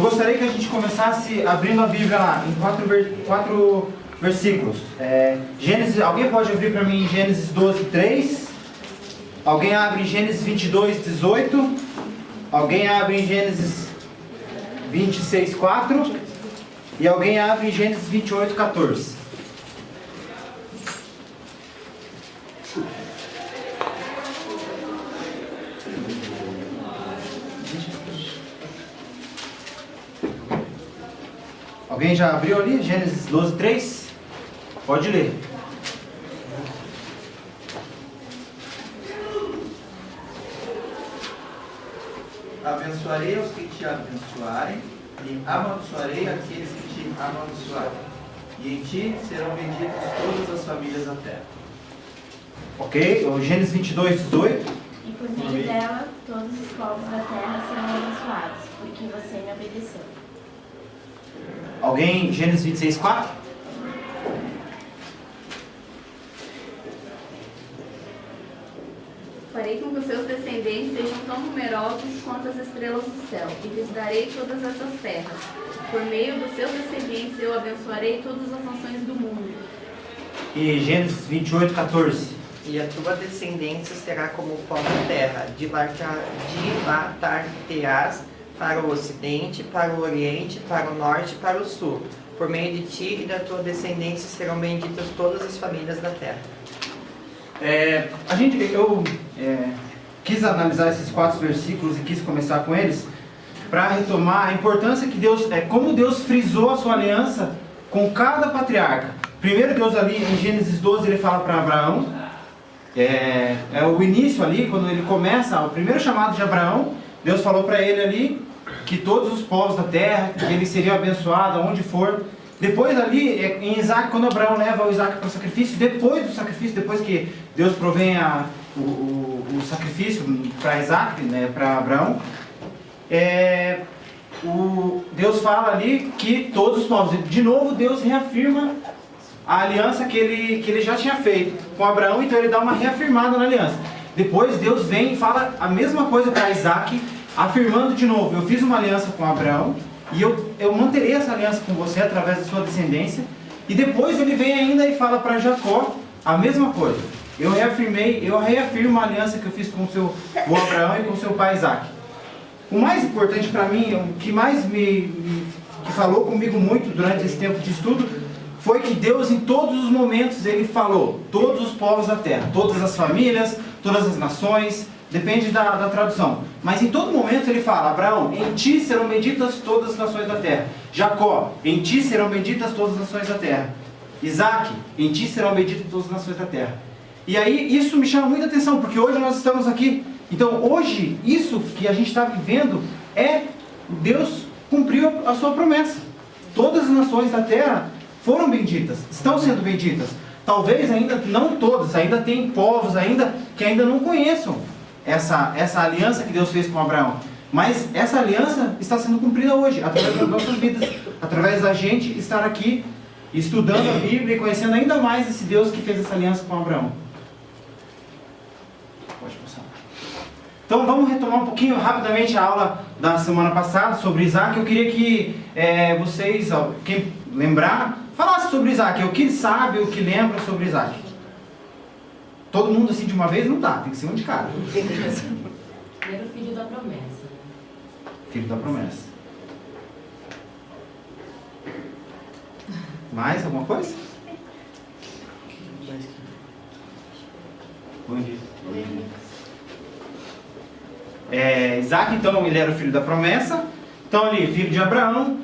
gostaria que a gente começasse abrindo a Bíblia lá, em quatro versículos. Gênesis, alguém pode abrir para mim Gênesis 12, 3? Alguém abre em Gênesis 22, 18? Alguém abre em Gênesis 26, 4? E alguém abre em Gênesis 28, 14? Alguém já abriu ali? Gênesis 12, 3? Pode ler. Abençoarei os que te abençoarem, e amaldiçoarei aqueles que te amaldiçoarem. E em ti serão benditas todas as famílias da terra. Ok? O Gênesis 22, 18. E por meio dela, todos os povos da terra serão abençoados, porque você me obedeceu. Alguém, Gênesis 26, 4? Farei com que os seus descendentes sejam tão numerosos quanto as estrelas do céu, e lhes darei todas essas terras. Por meio dos seus descendentes eu abençoarei todas as nações do mundo. E Gênesis 28, 14. E a tua descendência será como o pó da terra, dilatar-te-ás para o ocidente, para o oriente, para o norte e para o sul. Por meio de ti e da tua descendência serão benditas todas as famílias da terra. Eu quis analisar esses 4 versículos e quis começar com eles para retomar a importância que Deus, como Deus frisou a sua aliança com cada patriarca. Primeiro Deus ali em Gênesis 12 ele fala para Abraão, o início ali, quando ele começa, o primeiro chamado de Abraão, Deus falou para ele ali que todos os povos da terra, que ele seria abençoado aonde for. Depois ali, em Isaac, quando Abraão leva o Isaac para o sacrifício, depois do sacrifício, depois que Deus provém o sacrifício para Isaac, né, para Abraão, Deus fala ali que todos os povos, de novo Deus reafirma a aliança que ele já tinha feito com Abraão, então ele dá uma reafirmada na aliança. Depois Deus vem e fala a mesma coisa para Isaac, afirmando de novo: eu fiz uma aliança com Abraão e eu manterei essa aliança com você através da sua descendência. E depois ele vem ainda e fala para Jacó a mesma coisa: eu reafirmo a aliança que eu fiz com o Abraão e com seu pai Isaac. O mais importante para mim, o que mais que falou comigo muito durante esse tempo de estudo, foi que Deus em todos os momentos ele falou: todos os povos da terra, todas as famílias, todas as nações, depende da tradução, mas em todo momento ele fala: Abraão, em ti serão benditas todas as nações da terra. Jacó, em ti serão benditas todas as nações da terra. Isaac, em ti serão benditas todas as nações da terra. E aí isso me chama muita atenção, porque hoje nós estamos aqui. Então hoje, isso que a gente está vivendo Deus cumpriu a sua promessa. Todas as nações da terra foram benditas, estão sendo benditas. Talvez ainda não todas, ainda tem povos que ainda não conheçam essa aliança que Deus fez com Abraão. Mas essa aliança está sendo cumprida hoje, através das nossas vidas, através da gente estar aqui, estudando a Bíblia e conhecendo ainda mais esse Deus que fez essa aliança com Abraão. Pode passar. Então vamos retomar um pouquinho rapidamente a aula da semana passada sobre Isaac. Eu queria que vocês, quem lembrar, falasse sobre Isaac, o que sabe, o que lembra sobre Isaac. Todo mundo assim de uma vez não dá, tem que ser um de cada. Primeiro filho da promessa. Filho da promessa. Mais alguma coisa? Bom dia. Isaac, então, ele era o filho da promessa. Então, ele, filho de Abraão.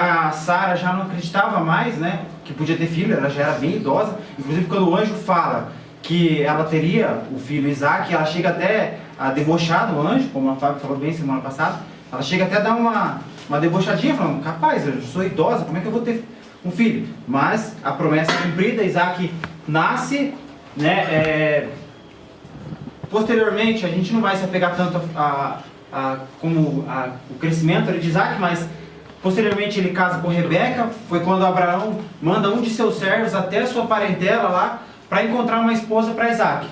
A Sara já não acreditava mais, né, que podia ter filho, ela já era bem idosa. Inclusive, quando o anjo fala que ela teria o filho Isaac, ela chega até a debochar do anjo, como a Fábio falou bem semana passada. Ela chega até a dar uma debochadinha, falando: capaz, eu sou idosa, como é que eu vou ter um filho? Mas a promessa é cumprida, Isaac nasce, né? Posteriormente, a gente não vai se apegar tanto o crescimento de Isaac, mas posteriormente ele casa com Rebeca. Foi quando Abraão manda um de seus servos até a sua parentela lá para encontrar uma esposa para Isaac.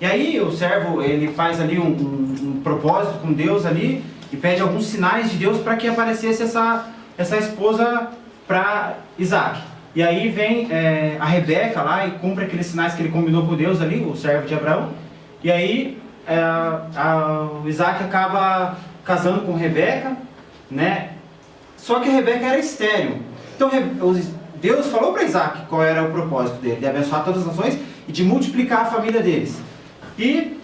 E aí o servo ele faz ali um propósito com Deus ali e pede alguns sinais de Deus para que aparecesse essa esposa para Isaac. E aí vem a Rebeca lá e cumpre aqueles sinais que ele combinou com Deus ali, o servo de Abraão. E aí o Isaac acaba casando com Rebeca, né? Só que a Rebeca era estéril. Então Deus falou para Isaac qual era o propósito dele, de abençoar todas as nações e de multiplicar a família deles. E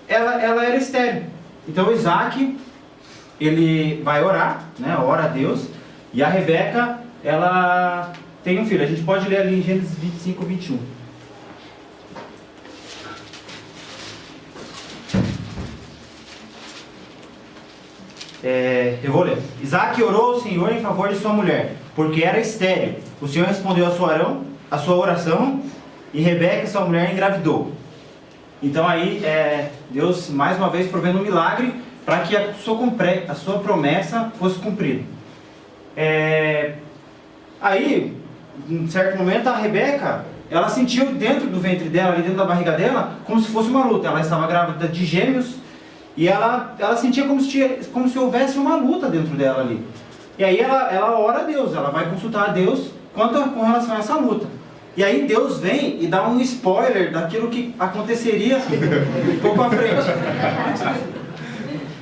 ela era estéril. Então Isaac, ele vai orar, né? Ora a Deus. E a Rebeca, ela tem um filho. A gente pode ler ali em Gênesis 25, 21. Eu vou ler. Isaac orou ao Senhor em favor de sua mulher, porque era estéril. O Senhor respondeu a sua oração, e Rebeca, sua mulher, engravidou. Então aí, Deus mais uma vez provendo um milagre para que a sua promessa fosse cumprida. Aí, em certo momento, a Rebeca, ela sentiu dentro do ventre dela, ali dentro da barriga dela, como se fosse uma luta. Ela estava grávida de gêmeos. E ela sentia como se houvesse uma luta dentro dela ali. E aí ela ora a Deus, ela vai consultar a Deus com relação a essa luta. E aí Deus vem e dá um spoiler daquilo que aconteceria um pouco à frente.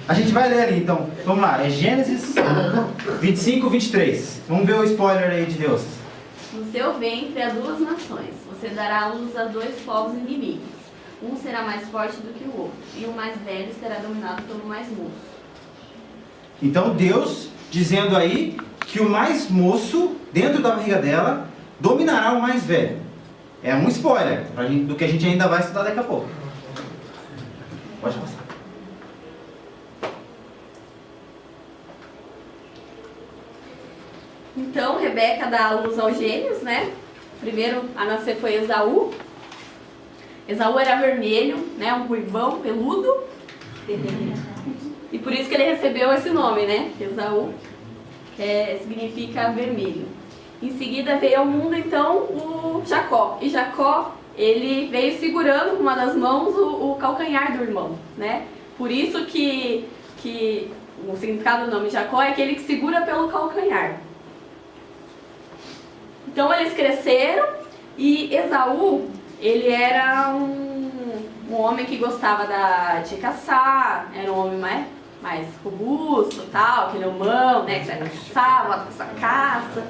A gente vai ler ali então. Vamos lá, é Gênesis 25, 23. Vamos ver o spoiler aí de Deus. No seu ventre há duas nações. Você dará à luz a dois povos inimigos. Um será mais forte do que o outro, e o mais velho será dominado pelo mais moço. Então Deus dizendo aí que o mais moço, dentro da barriga dela, dominará o mais velho. É um spoiler do que a gente ainda vai estudar daqui a pouco. Pode passar. Então Rebeca dá à luz aos gêmeos, né? Primeiro a nascer foi Esaú. Esaú era vermelho, né? Um ruivão, peludo. E por isso que ele recebeu esse nome, né? Esaú, que significa vermelho. Em seguida veio ao mundo, então, o Jacó. E Jacó, ele veio segurando com uma das mãos o calcanhar do irmão, né? Por isso que o significado do nome Jacó é aquele que segura pelo calcanhar. Então eles cresceram e Esaú, ele era um homem que gostava de caçar, era um homem mais robusto, tal, aquele homão, né, que sai caçar, volta com a sua caça.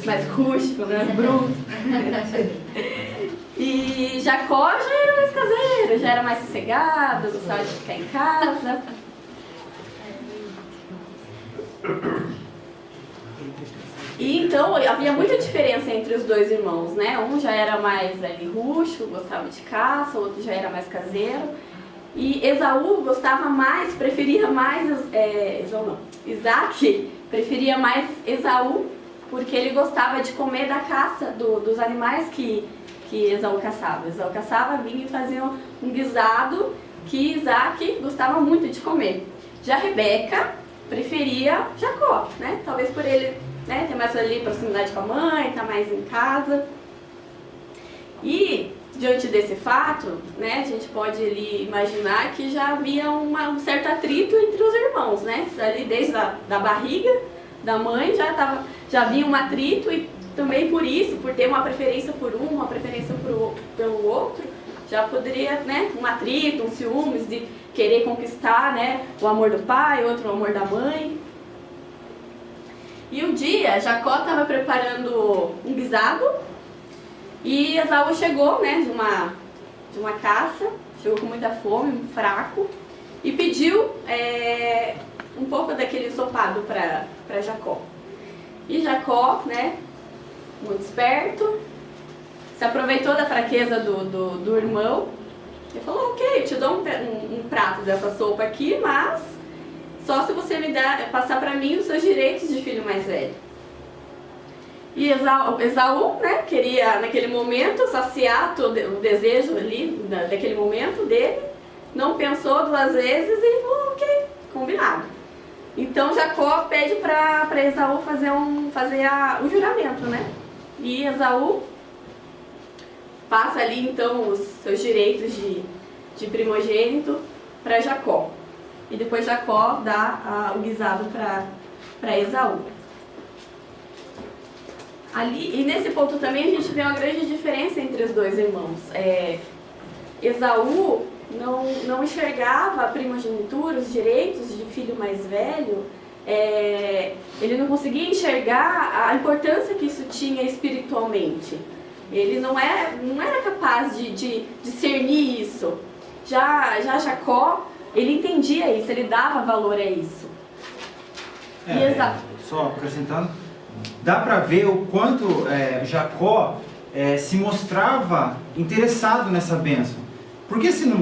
Mais rústico, né, bruto. E Jacó já era mais caseiro, já era mais sossegado, gostava de ficar em casa. E então havia muita diferença entre os dois irmãos, né? Um já era mais ali rústico, gostava de caça, o outro já era mais caseiro. E Esaú gostava mais, preferia mais, Isaac preferia mais Esaú, porque ele gostava de comer da caça dos animais que Esaú caçava. Esaú caçava, vinha e fazia um guisado que Isaac gostava muito de comer. Já Rebeca preferia Jacó, né? Talvez por ele, né, ter mais ali proximidade com a mãe, estar mais em casa. E diante desse fato, né, a gente pode ali imaginar que já havia um certo atrito entre os irmãos, né? Ali desde da barriga da mãe já havia um atrito, e também por isso, por ter uma preferência por um, uma preferência pelo outro, já poderia, né, um atrito, um ciúmes de querer conquistar, né, o amor do pai, outro o amor da mãe. E um dia, Jacó estava preparando um guisado e Esaú chegou, né, de uma caça, chegou com muita fome, fraco, e pediu um pouco daquele ensopado para Jacó. E Jacó, né, muito esperto, se aproveitou da fraqueza do irmão e falou: ok, eu te dou um prato dessa sopa aqui, mas só se você me passar para mim os seus direitos de filho mais velho. E Esaú, né, queria naquele momento saciar o desejo ali, daquele momento dele, não pensou duas vezes e falou: ok, combinado. Então Jacó pede para Esaú fazer o juramento, né? E Esaú passa ali então os seus direitos de primogênito para Jacó. e depois Jacó dá o guisado para Esaú. Ali, e nesse ponto também a gente vê uma grande diferença entre os dois irmãos. Esaú não enxergava a primogenitura, os direitos de filho mais velho, ele não conseguia enxergar a importância que isso tinha espiritualmente. Ele não era capaz de discernir isso. Já Jacó, ele entendia isso, ele dava valor a isso. Só acrescentando, dá para ver o quanto Jacó se mostrava interessado nessa bênção. Porque se não,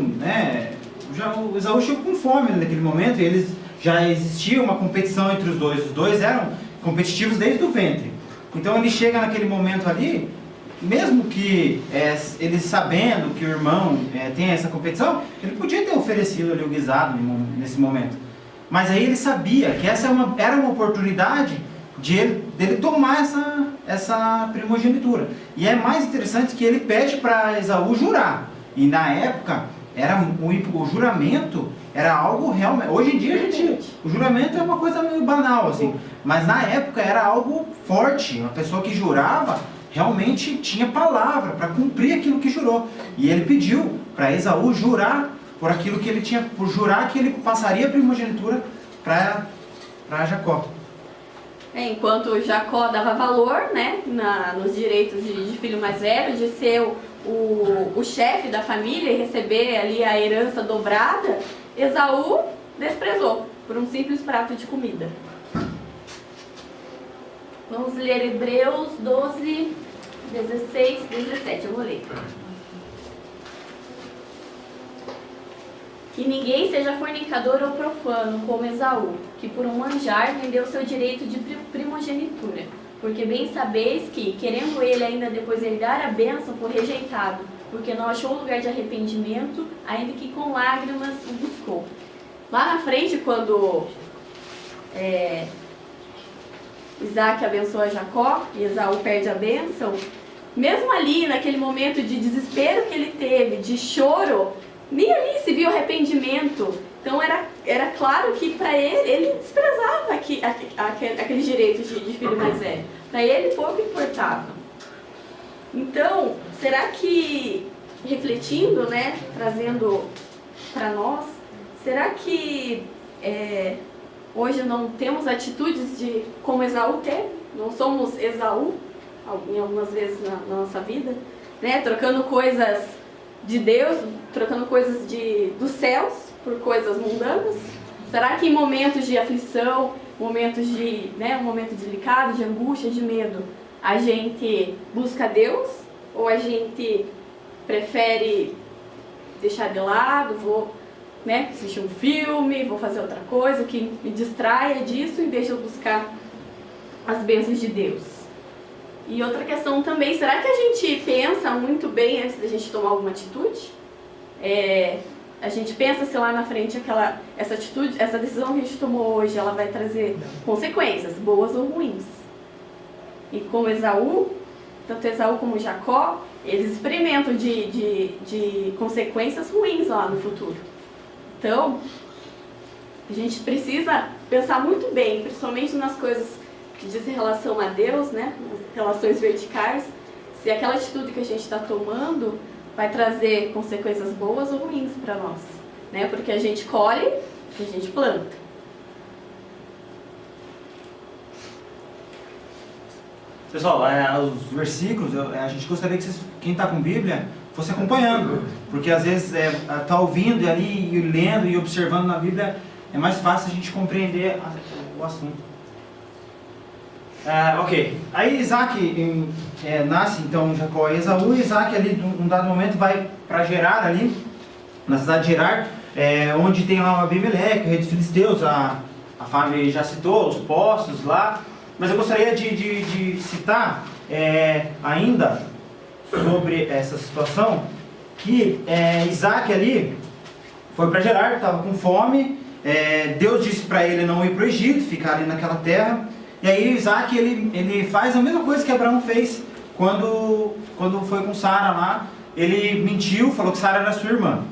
o Esaú chegou com fome naquele momento, e já existia uma competição entre os dois eram competitivos desde o ventre. Então ele chega naquele momento ali, mesmo que ele sabendo que o irmão tem essa competição, ele podia ter oferecido ali o guisado nesse momento. Mas aí ele sabia que essa era uma oportunidade dele tomar essa primogenitura. E é mais interessante que ele pede para Esaú jurar. E na época, o juramento era algo realmente... Hoje em dia, o juramento é uma coisa meio banal, assim. Mas na época era algo forte. Uma pessoa que jurava realmente tinha palavra para cumprir aquilo que jurou. E ele pediu para Esaú jurar por aquilo que ele tinha... Por jurar que ele passaria a primogenitura para Jacó. Enquanto Jacó dava valor, né, nos direitos de filho mais velho, de ser o chefe da família e receber ali a herança dobrada, Esaú desprezou por um simples prato de comida. Vamos ler Hebreus 12, 16, 17, eu vou ler. Que ninguém seja fornicador ou profano como Esaú, que por um manjar vendeu seu direito de primogenitura. Porque bem sabeis que, querendo ele ainda depois herdar a bênção, foi rejeitado, porque não achou lugar de arrependimento, ainda que com lágrimas o buscou. Lá na frente, quando Isaac abençoa Jacó e Esaú perde a bênção, mesmo ali, naquele momento de desespero que ele teve, de choro, nem ali se viu arrependimento. Então era claro que para ele desprezava aquele direito de filho mais velho. Para ele pouco importava. Então, será que, refletindo, né, trazendo para nós, será que hoje não temos atitudes como Esaú teve? Não somos Esaú, em algumas vezes na nossa vida, né, trocando coisas de Deus, trocando coisas dos céus por coisas mundanas? Será que em momentos de aflição, momentos um momento delicado, de angústia, de medo, a gente busca Deus? Ou a gente prefere deixar de lado, vou assistir um filme, vou fazer outra coisa que me distraia disso em vez de eu buscar as bênçãos de Deus? E outra questão também, será que a gente pensa muito bem antes da gente tomar alguma atitude? A gente pensa se lá na frente essa atitude, essa decisão que a gente tomou hoje, ela vai trazer consequências, boas ou ruins. E como Esaú, tanto Esaú como Jacó, eles experimentam de consequências ruins lá no futuro. Então, a gente precisa pensar muito bem, principalmente nas coisas que dizem relação a Deus, né? Nas relações verticais, se aquela atitude que a gente está tomando vai trazer consequências boas ou ruins para nós, né? Porque a gente colhe, a gente planta. Pessoal, os versículos, a gente gostaria que quem está com Bíblia, fosse acompanhando, porque às vezes está ouvindo e ali, e lendo e observando na Bíblia, é mais fácil a gente compreender o assunto. Ok, aí Isaac nasce então Jacó e Esaú, e Isaac ali, num dado momento, vai para Gerar ali, na cidade de Gerar, onde tem lá o Abimeleque, o rei dos filisteus, a Fábio já citou, os poços lá, mas eu gostaria de citar ainda sobre essa situação, que Isaac ali foi para Gerar, estava com fome, Deus disse para ele não ir para o Egito, ficar ali naquela terra. E aí Isaac ele faz a mesma coisa que Abraão fez quando foi com Sara lá. Ele mentiu, falou que Sara era sua irmã.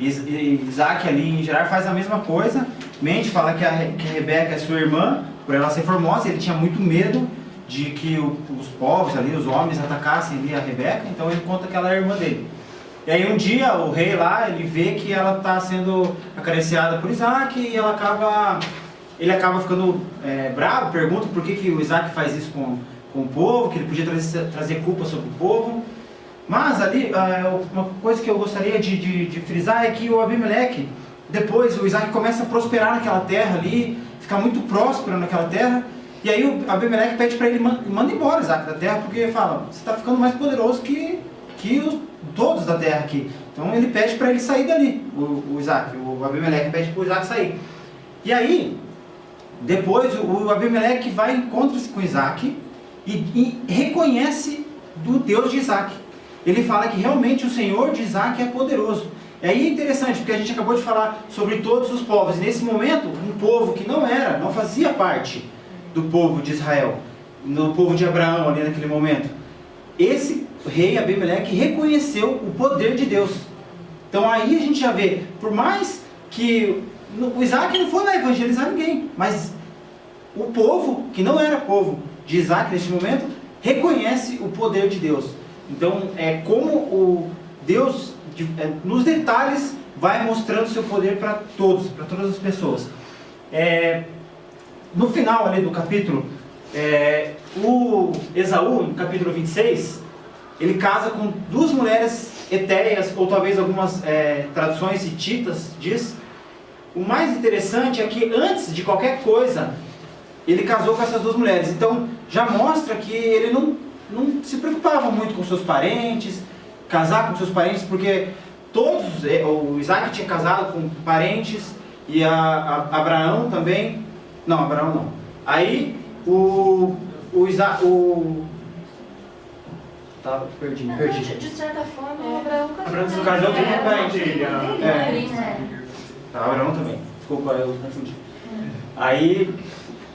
Isaac ali em Gerar faz a mesma coisa, mente, fala que a Rebeca é sua irmã, por ela ser formosa, ele tinha muito medo de que os povos ali, os homens atacassem ali a Rebeca, então ele conta que ela é irmã dele. E aí um dia o rei lá, ele vê que ela está sendo acariciada por Isaac e ele acaba ficando bravo, pergunta por que o Isaac faz isso com o povo, que ele podia trazer culpa sobre o povo. Mas ali, uma coisa que eu gostaria de frisar é que o Abimeleque, depois o Isaac começa a prosperar naquela terra ali, ficar muito próspero naquela terra, e aí o Abimeleque pede para ele, manda embora Isaac da terra, porque fala, você está ficando mais poderoso que todos da terra aqui. Então ele pede para ele sair dali, o Isaac, o Abimeleque pede para o Isaac sair. E aí, depois o Abimeleque vai e encontra-se com Isaac e reconhece do Deus de Isaac. Ele fala que realmente o Senhor de Isaac é poderoso. E aí é interessante, porque a gente acabou de falar sobre todos os povos. E nesse momento, um povo que não fazia parte do povo de Israel, no povo de Abraão ali naquele momento. Esse rei Abimeleque reconheceu o poder de Deus. Então aí a gente já vê, por mais que o Isaac não foi lá evangelizar ninguém, mas o povo, que não era povo de Isaac neste momento, reconhece o poder de Deus. Então é como o Deus, nos detalhes, vai mostrando seu poder para todos, para todas as pessoas. No final ali do capítulo, o Esaú, no capítulo 26, ele casa com duas mulheres etéias, ou talvez algumas traduções hititas diz. O mais interessante é que antes de qualquer coisa, ele casou com essas duas mulheres. Então já mostra que ele não se preocupava muito com seus parentes, casar com seus parentes, porque o Isaac tinha casado com parentes, e Abraão também. Não, Abraão não. Aí perdi. De certa forma, o Abraão casou. Casou com um parente. Abraão Abraão também. Desculpa, eu confundi. Aí,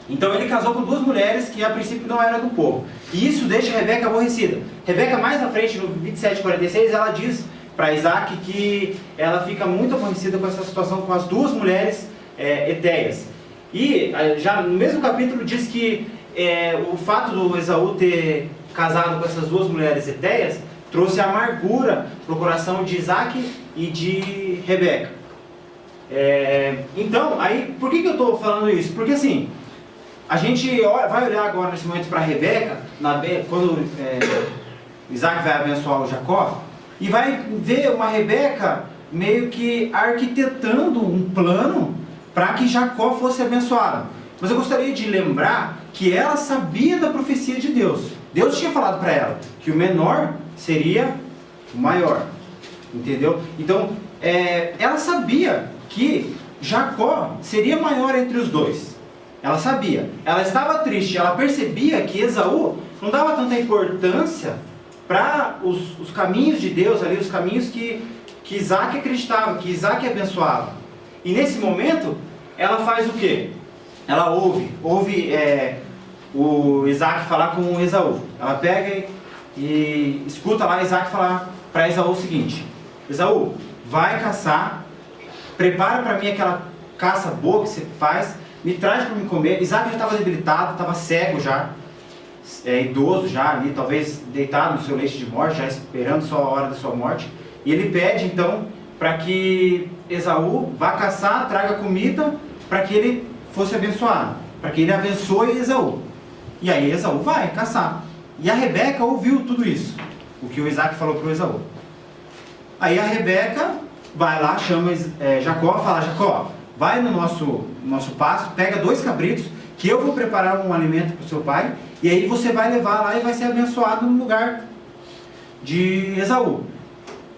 então ele casou com duas mulheres que a princípio não eram do povo. E isso deixa Rebeca aborrecida. Rebeca mais à frente, no 27:46, ela diz para Isaac que ela fica muito aborrecida com essa situação com as duas mulheres etéias. E já no mesmo capítulo diz que o fato do Esaú ter casado com essas duas mulheres etéias trouxe amargura para o coração de Isaac e de Rebeca. Então, aí, por que eu estou falando isso? Porque assim, a gente vai olhar agora nesse momento para Rebeca, quando Isaac vai abençoar o Jacó, e vai ver uma Rebeca meio que arquitetando um plano para que Jacó fosse abençoado. Mas eu gostaria de lembrar que ela sabia da profecia de Deus. Deus tinha falado para ela que o menor seria o maior. Entendeu? Então, ela sabia que Jacó seria maior entre os dois. Ela sabia. Ela estava triste. Ela percebia que Esaú não dava tanta importância para os caminhos de Deus ali, os caminhos que Isaac acreditava, que Isaac abençoava. E nesse momento, ela faz o quê? Ela ouve o Isaac falar com o Esaú. Ela pega e escuta lá Isaac falar para Esaú o seguinte: Esaú, vai caçar, prepara para mim aquela caça boa que você faz, me traz para me comer. Isaac já estava debilitado, estava cego já, idoso já ali, talvez deitado no seu leito de morte, já esperando só a hora da sua morte. E ele pede então para que Esaú vá caçar, traga comida, para que ele fosse abençoado, para que ele abençoe Esaú. E aí Esaú vai caçar. E a Rebeca ouviu tudo isso, o que o Isaac falou para o Esaú. Aí a Rebeca vai lá, chama Jacó, fala: Jacó, vai no nosso pasto, pega 2 cabritos, que eu vou preparar um alimento para o seu pai, e aí você vai levar lá e vai ser abençoado no lugar de Esaú.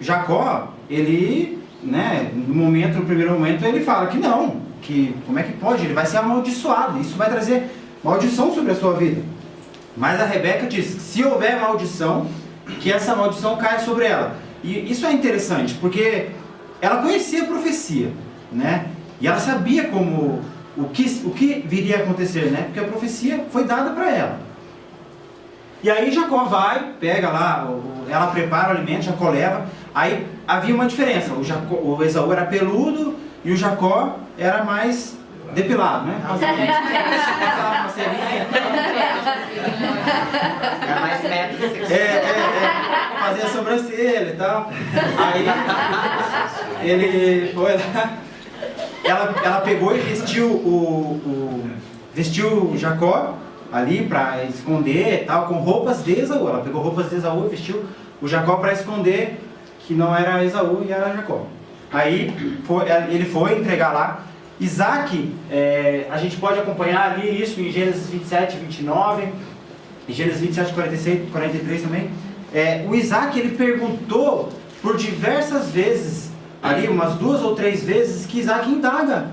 Jacó, ele, no primeiro momento, ele fala que não, que como é que pode, ele vai ser amaldiçoado, isso vai trazer maldição sobre a sua vida. Mas a Rebeca diz: se houver maldição, que essa maldição caia sobre ela. E isso é interessante, porque ela conhecia a profecia, e ela sabia o que viria a acontecer, porque a profecia foi dada para ela. E aí Jacó vai, pega lá, ela prepara o alimento, Jacó leva. Aí havia uma diferença, o Esaú era peludo e o Jacó era mais depilado, né? Passava uma serinha. Era mais método. Fazia a sobrancelha e tal. Aí ele foi lá, ela pegou e vestiu o Jacó ali para esconder e tal, com roupas de Esaú. Ela pegou roupas de Esaú e vestiu o Jacó para esconder que não era Esaú e era Jacó. Aí ele foi entregar lá. Isaac, a gente pode acompanhar ali isso em Gênesis 27, 29, em Gênesis 27, 46, 43 também. O Isaac, ele perguntou por diversas vezes, ali umas 2 ou 3 vezes, que Isaac indaga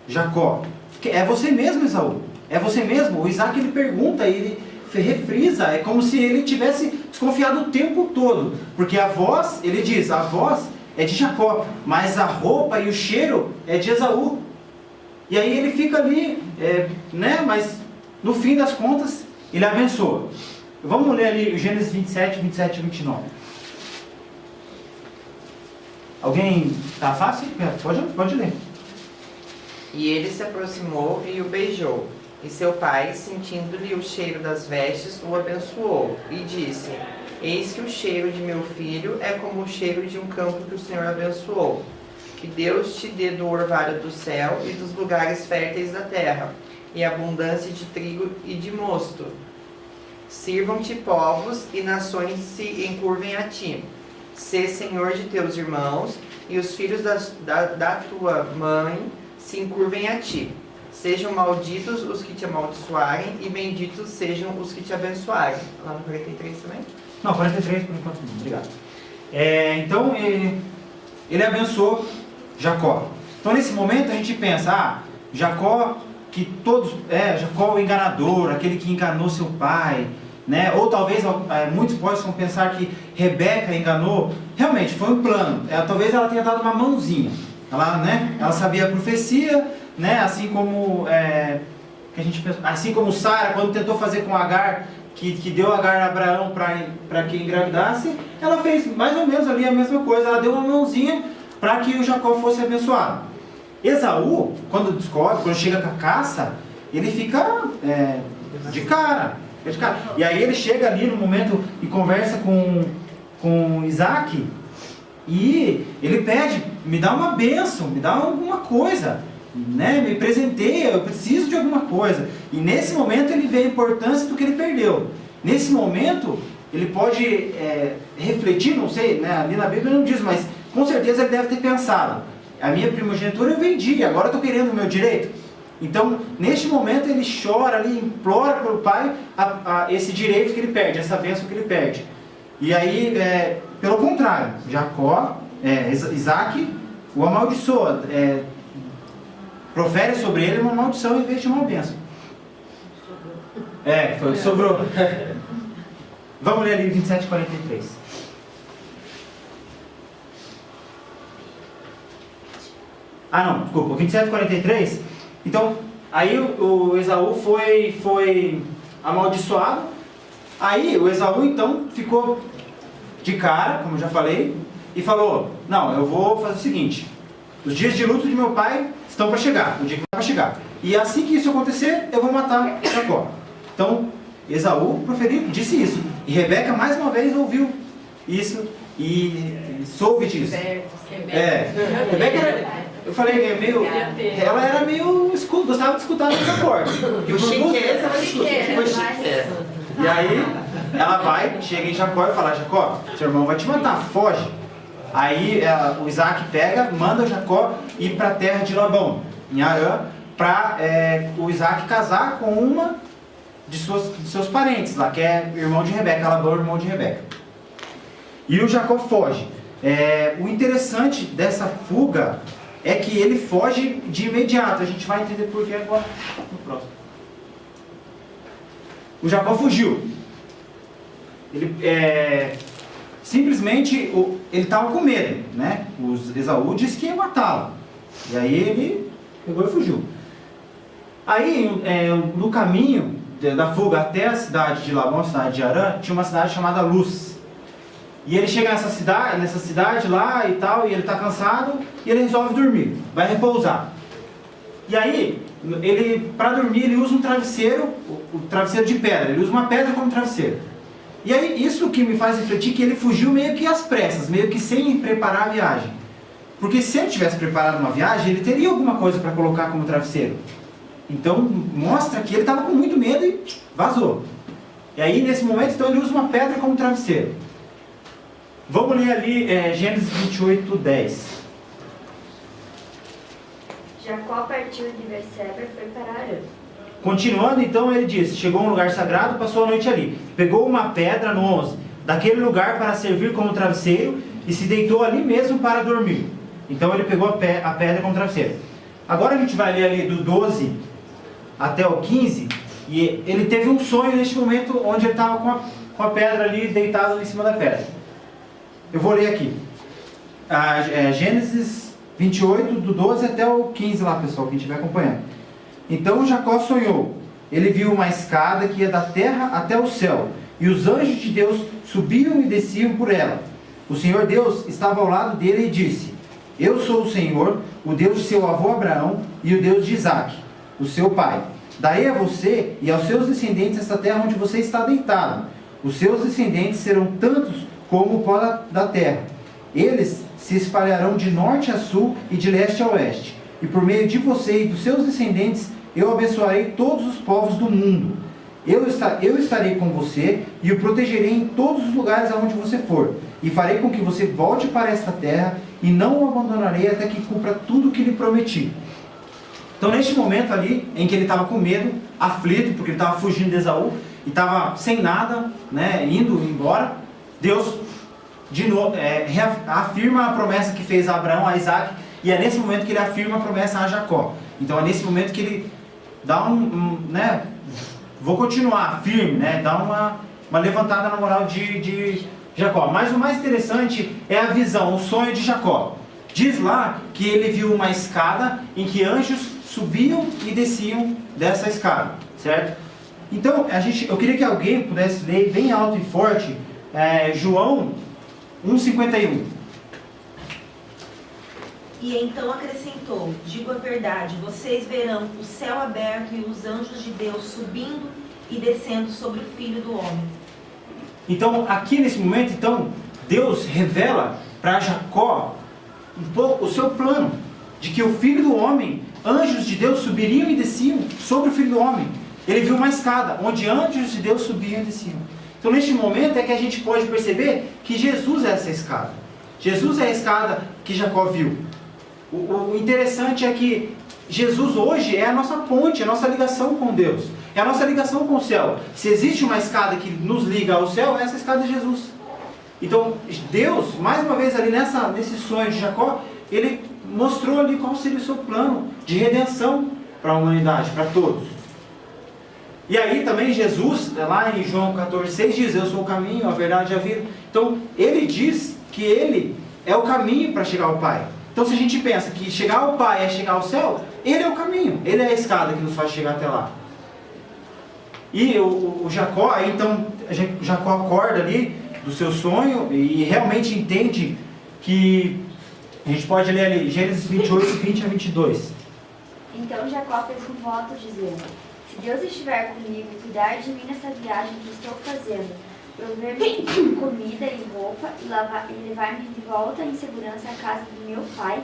Jacó. É você mesmo, Esaú? É você mesmo? O Isaac, ele pergunta, ele refrisa, é como se ele tivesse desconfiado o tempo todo. Porque a voz, ele diz, a voz é de Jacó, mas a roupa e o cheiro é de Esaú. E aí ele fica ali, mas no fim das contas, ele abençoa. Vamos ler ali o Gênesis 27, 27 e 29. Alguém, tá fácil? Pode ler. E ele se aproximou e o beijou. E seu pai, sentindo-lhe o cheiro das vestes, o abençoou. E disse, eis que o cheiro de meu filho é como o cheiro de um campo que o Senhor abençoou. Que Deus te dê do orvalho do céu e dos lugares férteis da terra, e abundância de trigo e de mosto. Sirvam-te povos e nações se encurvem a ti. Sê senhor de teus irmãos, e os filhos da tua mãe se encurvem a ti. Sejam malditos os que te amaldiçoarem, e benditos sejam os que te abençoarem. Lá no 43 também? Não, 43 por enquanto não, obrigado. Então, ele abençoou Jacó. Então nesse momento a gente pensa, Jacó, Jacó o enganador, aquele que enganou seu pai, né? Ou talvez muitos possam pensar que Rebeca enganou. Realmente foi um plano. Talvez ela tenha dado uma mãozinha. Ela sabia a profecia, né? Assim como assim como Sara, quando tentou fazer com Agar, que deu Agar a Abraão para que engravidasse, ela fez mais ou menos ali a mesma coisa. Ela deu uma mãozinha para que o Jacó fosse abençoado. Esaú, quando chega com a caça, ele fica de cara. E aí ele chega ali no momento e conversa com Isaac, e ele pede, me dá uma bênção, me dá alguma coisa, né? Me presenteia, eu preciso de alguma coisa. E nesse momento ele vê a importância do que ele perdeu. Nesse momento ele pode refletir, não sei, né? Ali na Bíblia não diz, mas com certeza ele deve ter pensado, a minha primogenitura eu vendi, agora eu estou querendo o meu direito. Então, neste momento ele chora ali, implora para o pai esse direito que ele perde, essa bênção que ele perde. E aí, pelo contrário, Isaac o amaldiçoa, profere sobre ele uma maldição em vez de uma bênção. Sobrou. Vamos ler ali 27 e 43. Desculpa, 27 e 43. Então, aí o Esaú foi amaldiçoado. Aí o Esaú então ficou de cara, como eu já falei, e falou, não, eu vou fazer o seguinte, os dias de luto de meu pai estão para chegar, o dia que vai chegar. E assim que isso acontecer, eu vou matar Jacó. Então, Esaú disse isso. E Rebeca mais uma vez ouviu isso e soube disso. Rebeca era... Eu falei, ela era meio... gostava de escutar a porta. E o chiqueza, E aí, ela vai, chega em Jacó e fala, Jacó, seu irmão vai te matar, foge. Aí o Isaac manda Jacó ir para a terra de Labão, em Arã, para o Isaac casar com uma de seus parentes lá, que é irmão de Rebeca, Labão, irmão de Rebeca. E o Jacó foge. O interessante dessa fuga é que ele foge de imediato. A gente vai entender por que agora no próximo. O Jacó fugiu. Ele simplesmente ele estava com medo, né? O Esaú disse que ia matá-lo. E aí ele pegou e fugiu. Aí no caminho da fuga até a cidade de Labão, a cidade de Arã, tinha uma cidade chamada Luz. E ele chega nessa cidade lá e tal, e ele está cansado, e ele resolve dormir, vai repousar. E aí, para dormir, ele usa um travesseiro, o travesseiro de pedra, ele usa uma pedra como travesseiro. E aí, isso que me faz refletir que ele fugiu meio que às pressas, meio que sem preparar a viagem. Porque se ele tivesse preparado uma viagem, ele teria alguma coisa para colocar como travesseiro. Então, mostra que ele estava com muito medo e vazou. E aí, nesse momento, então, ele usa uma pedra como travesseiro. Vamos ler ali Gênesis 28, 10. Jacó partiu de Berseba e foi para Arã. Continuando, então, ele diz, chegou a um lugar sagrado, passou a noite ali. Pegou uma pedra, no 11, daquele lugar para servir como travesseiro e se deitou ali mesmo para dormir. Então, ele pegou a pedra como travesseiro. Agora a gente vai ler ali do 12 até o 15, e ele teve um sonho neste momento onde ele estava com a pedra ali, deitado em cima da pedra. Eu vou ler aqui. Gênesis 28, do 12 até o 15 lá, pessoal, quem estiver acompanhando. Então Jacó sonhou. Ele viu uma escada que ia da terra até o céu, e os anjos de Deus subiam e desciam por ela. O Senhor Deus estava ao lado dele e disse: Eu sou o Senhor, o Deus de seu avô Abraão e o Deus de Isaque, o seu pai. Darei a você e aos seus descendentes esta terra onde você está deitado. Os seus descendentes serão tantos como o pó da terra. Eles se espalharão de norte a sul e de leste a oeste. E por meio de você e dos seus descendentes, eu abençoarei todos os povos do mundo. Eu estarei com você e o protegerei em todos os lugares aonde você for. E farei com que você volte para esta terra e não o abandonarei até que cumpra tudo o que lhe prometi. Então, neste momento ali, em que ele estava com medo, aflito, porque ele estava fugindo de Esaú, e estava sem nada, né, indo embora, Deus de novo afirma a promessa que fez a Abraão, a Isaque, e é nesse momento que ele afirma a promessa a Jacó. Então é nesse momento que ele dá vou continuar firme, né, dá uma levantada na moral de Jacó. Mas o mais interessante é a visão, o sonho de Jacó. Diz lá que ele viu uma escada em que anjos subiam e desciam dessa escada, certo? Então, eu queria que alguém pudesse ler bem alto e forte João 1,51. E então acrescentou: digo a verdade, vocês verão o céu aberto e os anjos de Deus subindo e descendo sobre o Filho do Homem. Então, aqui nesse momento, Deus revela para Jacó um pouco o seu plano, de que o Filho do Homem, anjos de Deus subiriam e desciam sobre o Filho do Homem. Ele viu uma escada, onde anjos de Deus subiam e desciam. Então, neste momento é que a gente pode perceber que Jesus é essa escada. Jesus é a escada que Jacó viu. O interessante é que Jesus hoje é a nossa ponte, a nossa ligação com Deus. É a nossa ligação com o céu. Se existe uma escada que nos liga ao céu, essa escada é Jesus. Então, Deus, mais uma vez ali nesse sonho de Jacó, ele mostrou ali qual seria o seu plano de redenção para a humanidade, para todos. E aí também Jesus, lá em João 14,6 diz: eu sou o caminho, a verdade e a vida. Então, ele diz que ele é o caminho para chegar ao Pai. Então, se a gente pensa que chegar ao Pai é chegar ao céu, ele é o caminho, ele é a escada que nos faz chegar até lá. E o Jacó, aí então, Jacó acorda ali do seu sonho e realmente entende que, a gente pode ler ali, Gênesis 28, 20 a 22. Então Jacó fez um voto dizendo: se Deus estiver comigo e cuidar de mim nessa viagem que estou fazendo, prover-me comida e roupa e levar-me de volta em segurança à casa do meu pai,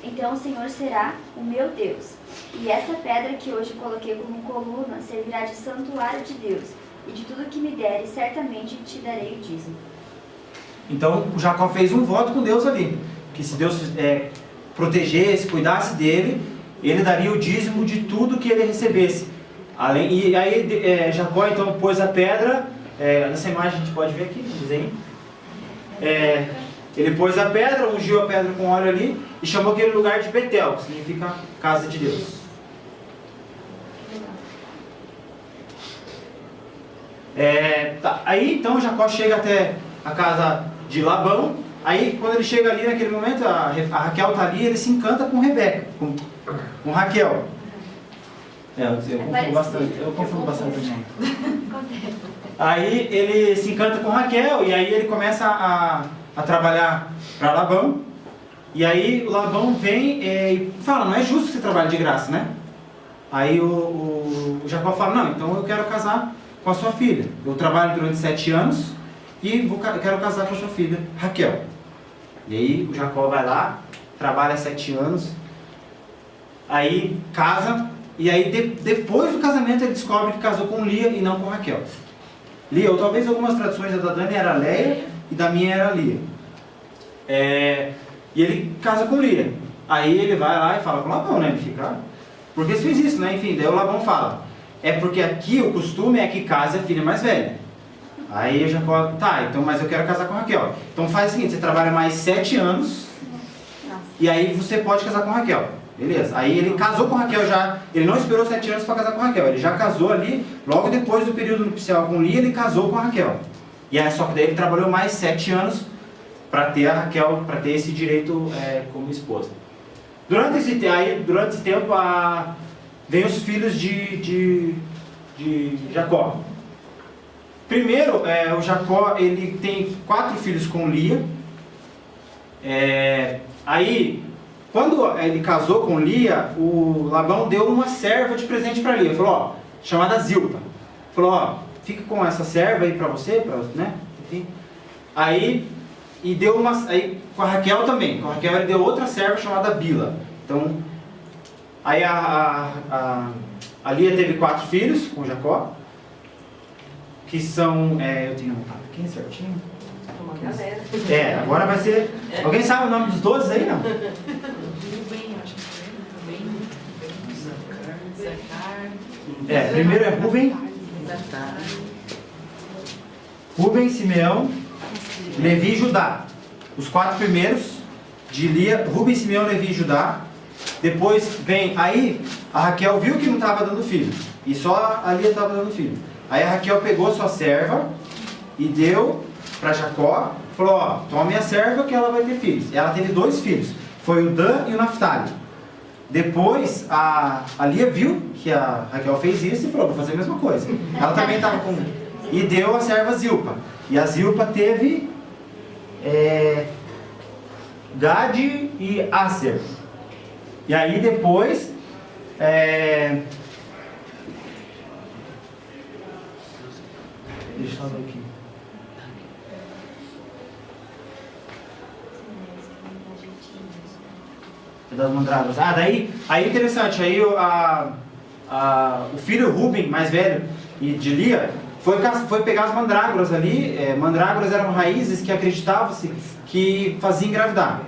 então o Senhor será o meu Deus. E essa pedra que hoje coloquei como coluna servirá de santuário de Deus, e de tudo que me deres, certamente te darei o dízimo. Então o Jacó fez um voto com Deus ali, que se Deus protegesse, cuidasse dele, ele daria o dízimo de tudo que ele recebesse. E aí Jacó então pôs a pedra, nessa imagem a gente pode ver aqui, no desenho. Ele pôs a pedra, ungiu a pedra com óleo ali e chamou aquele lugar de Betel, que significa casa de Deus. Aí então Jacó chega até a casa de Labão. Aí quando ele chega ali naquele momento, a Raquel está ali, ele se encanta com Rebeca, com Raquel. Eu confundo bastante. Eu confundo bastante também. Aí ele se encanta com Raquel e aí ele começa a trabalhar para Labão. E aí o Labão vem e fala, não é justo que você trabalhe de graça, né? Aí o Jacó fala, não, então eu quero casar com a sua filha. Eu trabalho durante 7 anos e quero casar com a sua filha, Raquel. E aí o Jacó vai lá, trabalha 7 anos, aí casa, e aí depois do casamento ele descobre que casou com Lia e não com Raquel. Lia, ou talvez algumas traduções da Dani era Leia e da minha era Lia. E ele casa com Lia. Aí ele vai lá e fala com Labão, né? Ele fica, porque você fez isso, né? Enfim, daí o Labão fala, é porque aqui o costume é que case a filha mais velha. Aí o Jacó, tá, então, mas eu quero casar com Raquel. Então faz o seguinte, você trabalha mais 7 anos e aí você pode casar com Raquel. Beleza. Aí ele casou com Raquel já, ele não esperou 7 anos para casar com Raquel, ele já casou ali, logo depois do período nupcial com Lia, ele casou com Raquel. E aí só que daí ele trabalhou mais 7 anos para ter a Raquel, para ter esse direito como esposa. Durante esse tempo, vem os filhos de Jacó. Primeiro, o Jacó ele tem 4 filhos com Lia. Aí, quando ele casou com Lia, o Labão deu uma serva de presente para Lia. Falou, ó, chamada Zilpa. Falou, ó, fica com essa serva aí para você, né? Enfim. Aí com a Raquel também. Com a Raquel ele deu outra serva chamada Bila. Então, aí a Lia teve 4 filhos com Jacó, que são, eu tenho anotado aqui certinho. Uma galera. Agora vai ser, alguém sabe o nome dos 12 aí, não? Rubem, acho que foi. Zacar. Primeiro é Rubem, Simeão, Levi e Judá. Os 4 primeiros de Lia, Rubem, Simeão, Levi e Judá. Depois vem, aí a Raquel viu que não estava dando filho, e só a Lia estava dando filho. Aí a Raquel pegou sua serva e deu para Jacó, falou, ó, toma minha serva que ela vai ter filhos. E ela teve 2 filhos, foi o Dan e o Naftali. Depois a Lia viu que a Raquel fez isso e falou, vou fazer a mesma coisa. Ela também estava com... E deu a serva Zilpa. E a Zilpa teve Gad e Aser. E aí depois deixa eu ver aqui. Das mandrágoras. Daí aí interessante, aí o filho Rubem, mais velho, e de Lia, foi pegar as mandrágoras ali. Mandrágoras eram raízes que acreditava-se que faziam engravidar.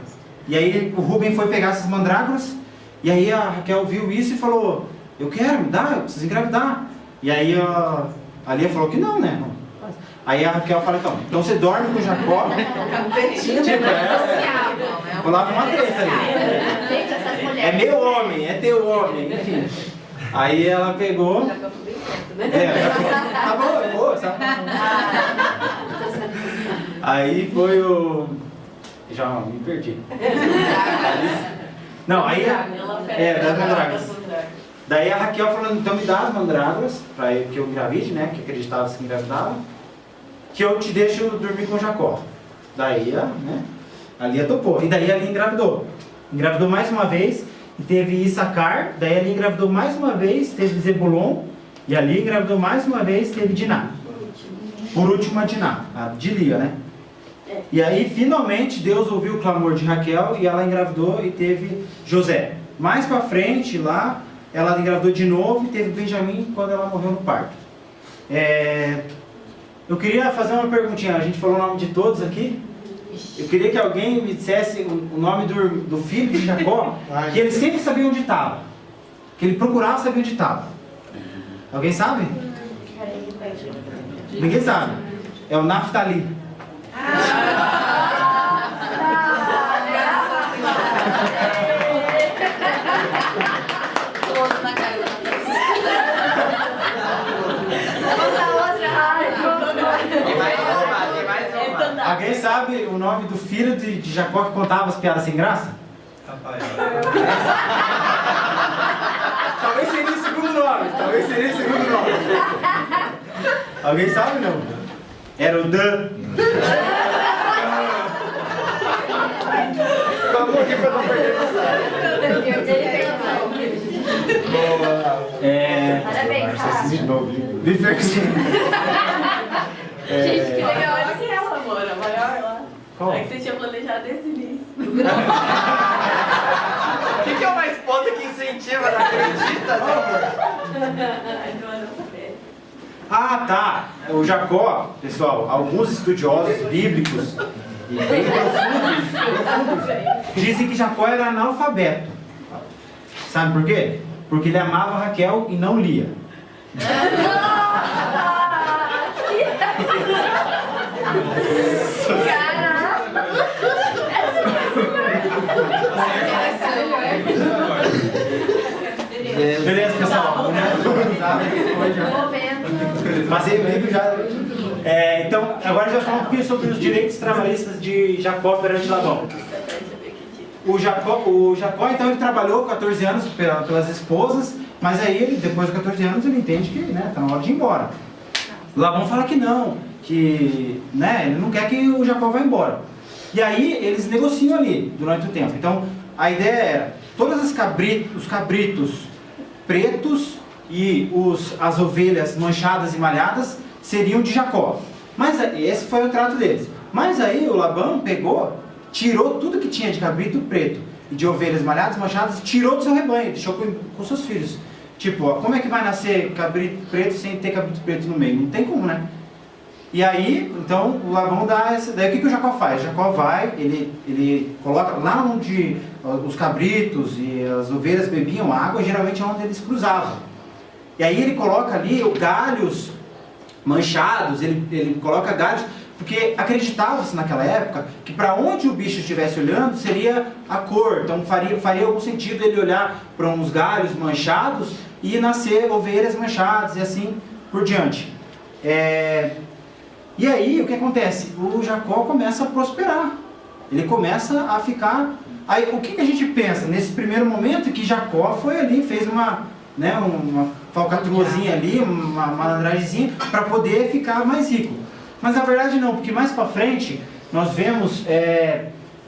E aí o Rubem foi pegar essas mandrágoras, e aí a Raquel viu isso e falou, eu quero, me dá, eu preciso engravidar. E aí a Lia falou que não, né? Aí a Raquel fala, então você dorme com Jacó. Rolava uma treta ali. É meu homem, é teu homem, enfim. Aí ela pegou. Tá bom, eu vou. Aí foi o... Já me perdi. Não, aí... das mandrágoras. Daí a Raquel falando, então me dá as mandrágoras, para que eu engravide, né? Que acreditava que engravidava. Que eu te deixo dormir com Jacó. Daí a Lia topou. E daí a Lia engravidou. Engravidou mais uma vez e teve Issacar. Daí a Lia engravidou mais uma vez, teve Zebulon. E a Lia engravidou mais uma vez, teve Diná. Por último a Diná, a de Lia, né? E aí finalmente Deus ouviu o clamor de Raquel e ela engravidou e teve José. Mais pra frente lá, ela engravidou de novo e teve Benjamim quando ela morreu no parto. Eu queria fazer uma perguntinha, a gente falou o nome de todos aqui. Eu queria que alguém me dissesse o nome do filho de Jacó, que ele sempre sabia onde estava. Que ele procurava saber onde estava. Alguém sabe? Ninguém sabe. É o Naftali. Alguém sabe o nome do filho de Jacó que contava as piadas sem graça? Rafael. Talvez seria o segundo nome. Alguém sabe não? Era o Dan. Vamos aqui pra não perder Parabéns, Rafa. Gente, que legal era que ela, amor, a maior lá. Qual? É que você tinha planejado desde o início. O que é uma esposa que incentiva, não acredita, né, amor? Ai, não, não saber. Ah, tá. O Jacó, pessoal, alguns estudiosos bíblicos e bem profundos dizem que Jacó era analfabeto. Sabe por quê? Porque ele amava Raquel e não Lia. Beleza, pessoal? Mas ele já... então, agora já falamos um pouquinho sobre os direitos trabalhistas de Jacó perante Labão. O Jacó, então, ele trabalhou 14 anos pelas esposas, mas aí, ele, depois de 14 anos, ele entende que está na hora de ir embora. Labão fala que não, que ele não quer que o Jacó vá embora. E aí, eles negociam ali, durante o tempo. Então, a ideia era, todos os cabritos pretos e as ovelhas manchadas e malhadas seriam de Jacó. Mas esse foi o trato deles. Mas aí, o Labão pegou, tirou tudo que tinha de cabrito preto e de ovelhas malhadas, manchadas, tirou do seu rebanho, deixou com seus filhos. Tipo, ó, como é que vai nascer cabrito preto sem ter cabrito preto no meio? Não tem como, né? E aí, então, o Labão dá essa... Daí o que o Jacó faz? O Jacó vai, ele coloca lá onde os cabritos e as ovelhas bebiam água, geralmente é onde eles cruzavam. E aí ele coloca ali galhos manchados, ele coloca galhos... Porque acreditava-se naquela época que para onde o bicho estivesse olhando seria a cor. Então faria algum sentido ele olhar para uns galhos manchados e nascer ovelhas manchadas e assim por diante. E aí o que acontece? O Jacó começa a prosperar. Ele começa a ficar... Aí o que a gente pensa nesse primeiro momento? Que Jacó foi ali, fez uma falcatruazinha ali, uma malandragemzinha para poder ficar mais rico. Mas na verdade não, porque mais para frente nós vemos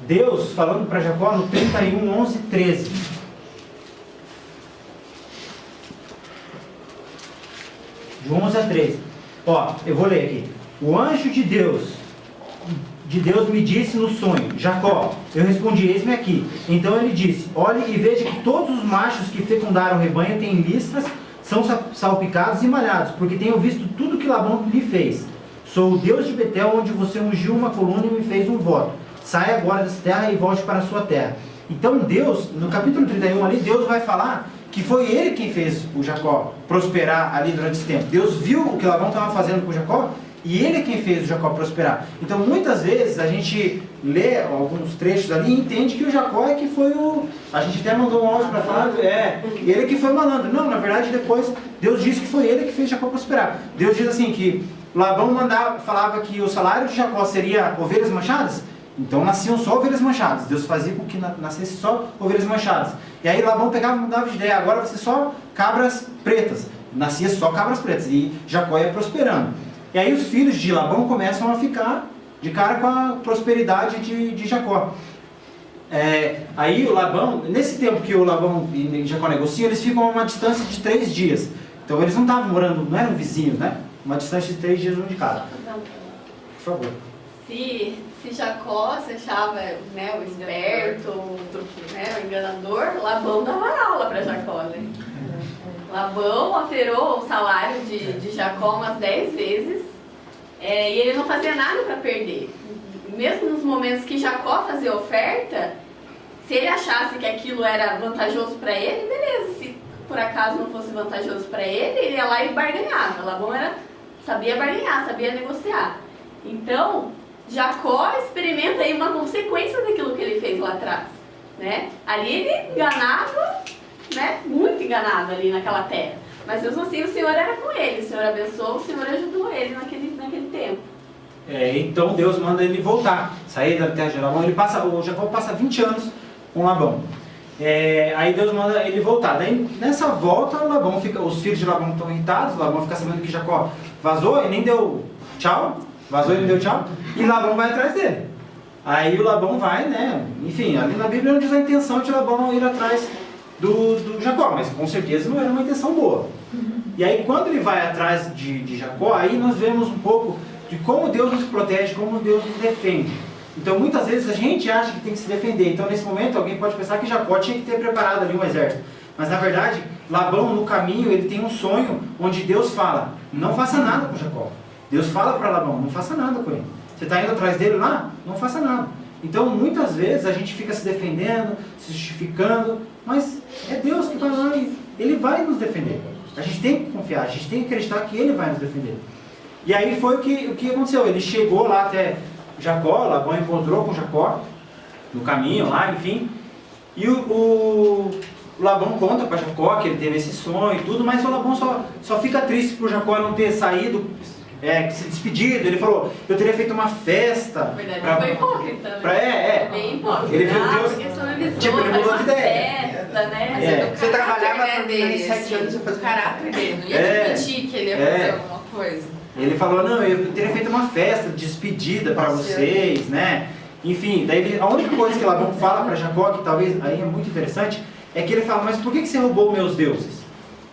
Deus falando para Jacó no 31, 11, 13. De 11 a 13. Ó, eu vou ler aqui. O anjo de Deus me disse no sonho, Jacó. Eu respondi, eis-me aqui. Então ele disse, olhe e veja que todos os machos que fecundaram o rebanho têm listras, são salpicados e malhados, porque tenho visto tudo que Labão lhe fez. Sou o Deus de Betel, onde você ungiu uma coluna e me fez um voto. Saia agora dessa terra e volte para a sua terra. Então Deus, no capítulo 31 ali, Deus vai falar que foi ele quem fez o Jacó prosperar ali durante esse tempo. Deus viu o que Labão estava fazendo com Jacó e ele é quem fez o Jacó prosperar. Então muitas vezes a gente lê alguns trechos ali e entende que o Jacó é que foi o... A gente até mandou um áudio para falar, ele que foi malandro. Não, na verdade depois Deus disse que foi ele que fez Jacó prosperar. Deus diz assim que Labão falava que o salário de Jacó seria ovelhas manchadas, então nasciam só ovelhas manchadas. Deus fazia com que nascesse só ovelhas manchadas. E aí Labão pegava e mudava de ideia, agora vai ser só cabras pretas. Nascia só cabras pretas e Jacó ia prosperando. E aí os filhos de Labão começam a ficar de cara com a prosperidade de Jacó. Aí o Labão, nesse tempo que o Labão e Jacó negociam, eles ficam a uma distância de 3 dias. Então eles não estavam morando, não eram vizinhos, né? Uma distância de 3 dias um de cada. Por favor. Se Jacó se achava o esperto, o enganador, Labão dava aula para Jacó, né? Labão alterou o salário de Jacó umas 10 vezes e ele não fazia nada para perder. Mesmo nos momentos que Jacó fazia oferta, se ele achasse que aquilo era vantajoso para ele, beleza. Se por acaso não fosse vantajoso para ele, ele ia lá e barganhava. Labão sabia barganhar, sabia negociar. Então, Jacó experimenta aí uma consequência daquilo que ele fez lá atrás, né? Ali ele enganava, né? Muito enganado ali naquela terra. Mas mesmo assim o Senhor era com ele, o Senhor abençoou, o Senhor ajudou ele naquele tempo. Então Deus manda ele voltar, sair da terra de Labão. O Jacó passa 20 anos com Labão. Aí Deus manda ele voltar. Daí nessa volta, Labão fica, os filhos de Labão estão irritados, Labão fica sabendo que Jacó vazou e nem deu tchau, vazou e nem deu tchau, e Labão vai atrás dele. Aí o Labão vai, né? Enfim, ali na Bíblia não diz a intenção de Labão ir atrás do Jacó, mas com certeza não era uma intenção boa. E aí quando ele vai atrás de Jacó, aí nós vemos um pouco de como Deus nos protege, como Deus nos defende. Então muitas vezes a gente acha que tem que se defender. Então nesse momento alguém pode pensar que Jacó tinha que ter preparado ali um exército. Mas na verdade, Labão no caminho, ele tem um sonho onde Deus fala, não faça nada com Jacó. Deus fala para Labão, não faça nada com ele. Você está indo atrás dele lá? Não faça nada. Então muitas vezes a gente fica se defendendo, se justificando, mas é Deus que vai lá e Ele vai nos defender. A gente tem que confiar, a gente tem que acreditar que Ele vai nos defender. E aí foi o que aconteceu. Ele chegou lá até Jacó, Labão encontrou com Jacó no caminho lá, enfim. E o Labão conta para Jacó que ele teve esse sonho e tudo, mas o Labão só fica triste por Jacó não ter saído, se despedido. Ele falou, eu teria feito uma festa. Na verdade, foi hipócrita, né? Bem hipócrita. Ele viu Deus. Tipo, ele mudou de ideia. Festa, né? Você trabalhava por dele, 7 anos e fazia o caráter dele, não ia admitir que ele ia fazer alguma coisa. Ele falou, não, eu teria feito uma festa de despedida para vocês, né? Enfim, daí a única coisa que Labão fala para Jacó, que talvez aí é muito interessante, é que ele fala, mas por que você roubou meus deuses?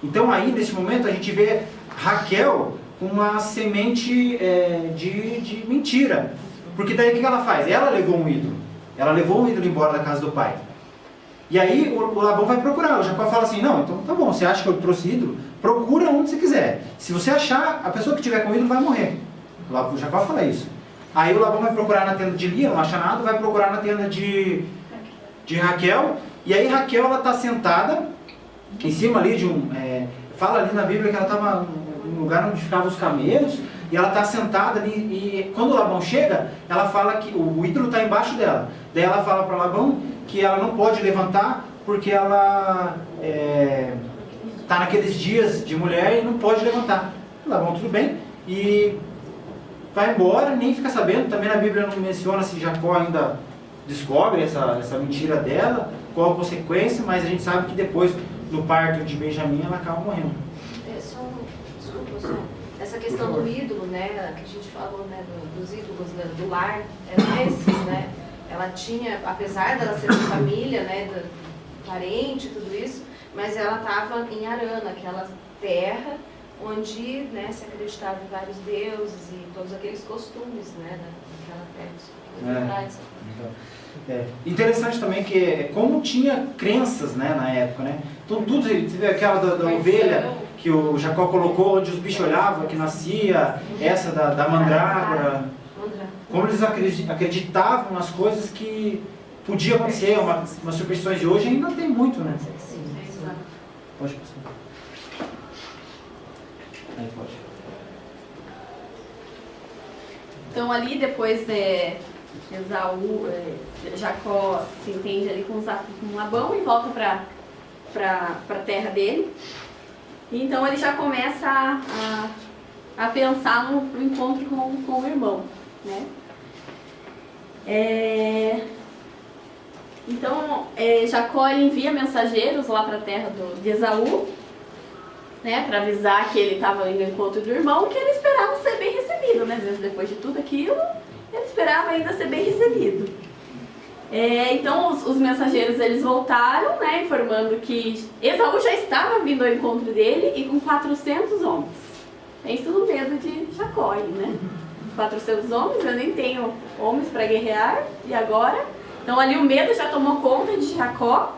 Então aí, nesse momento, a gente vê Raquel com uma semente de mentira. Porque daí o que ela faz? Ela levou um ídolo. Ela levou um ídolo embora da casa do pai. E aí o Labão vai procurar. O Jacó fala assim, não, então tá bom, você acha que eu trouxe ídolo? Procura onde você quiser. Se você achar, a pessoa que tiver com o ídolo vai morrer. O Jacó fala isso. Aí o Labão vai procurar na tenda de Lia, não acha nada, vai procurar na tenda de Raquel. E aí Raquel, ela está sentada em cima ali de um... fala ali na Bíblia que ela estava no lugar onde ficavam os camelos. E ela está sentada ali e quando o Labão chega, ela fala que o ídolo está embaixo dela. Daí ela fala para Labão que ela não pode levantar porque ela está naqueles dias de mulher e não pode levantar. Labão, tudo bem. E vai embora, nem fica sabendo. Também na Bíblia não menciona se Jacó ainda descobre essa mentira dela, qual a consequência, mas a gente sabe que depois do parto de Benjamim ela acaba morrendo. Desculpa, essa questão do ídolo, né, que a gente falou, né, dos ídolos do lar, eram esses, né? Ela tinha, apesar dela ser de família, né, parente, tudo isso, mas ela estava em Arã, aquela terra onde, né, se acreditava em vários deuses e todos aqueles costumes, né, naquela terra. Interessante também que como tinha crenças, né, na época, né? Então tudo, você vê aquela da ovelha que o Jacó colocou onde os bichos olhavam, que nascia, essa da mandrágora. Como eles acreditavam nas coisas que podia acontecer, umas superstições de hoje ainda tem muito, né? Pode passar. Aí pode. Então ali depois Jacó se entende ali com Labão e volta para a terra dele. E então ele já começa a pensar no encontro com o irmão, né? Então Jacó ele envia mensageiros lá para a terra de Esaú, né, para avisar que ele estava indo ao encontro do irmão, que ele esperava ser bem recebido, né? Às vezes depois de tudo aquilo, ele esperava ainda ser bem recebido. Então os mensageiros eles voltaram, né, informando que Esaú já estava vindo ao encontro dele e com 400 homens. Pense no medo de Jacó aí, né? 400 homens, eu nem tenho homens para guerrear, e agora? Então ali o medo já tomou conta de Jacó,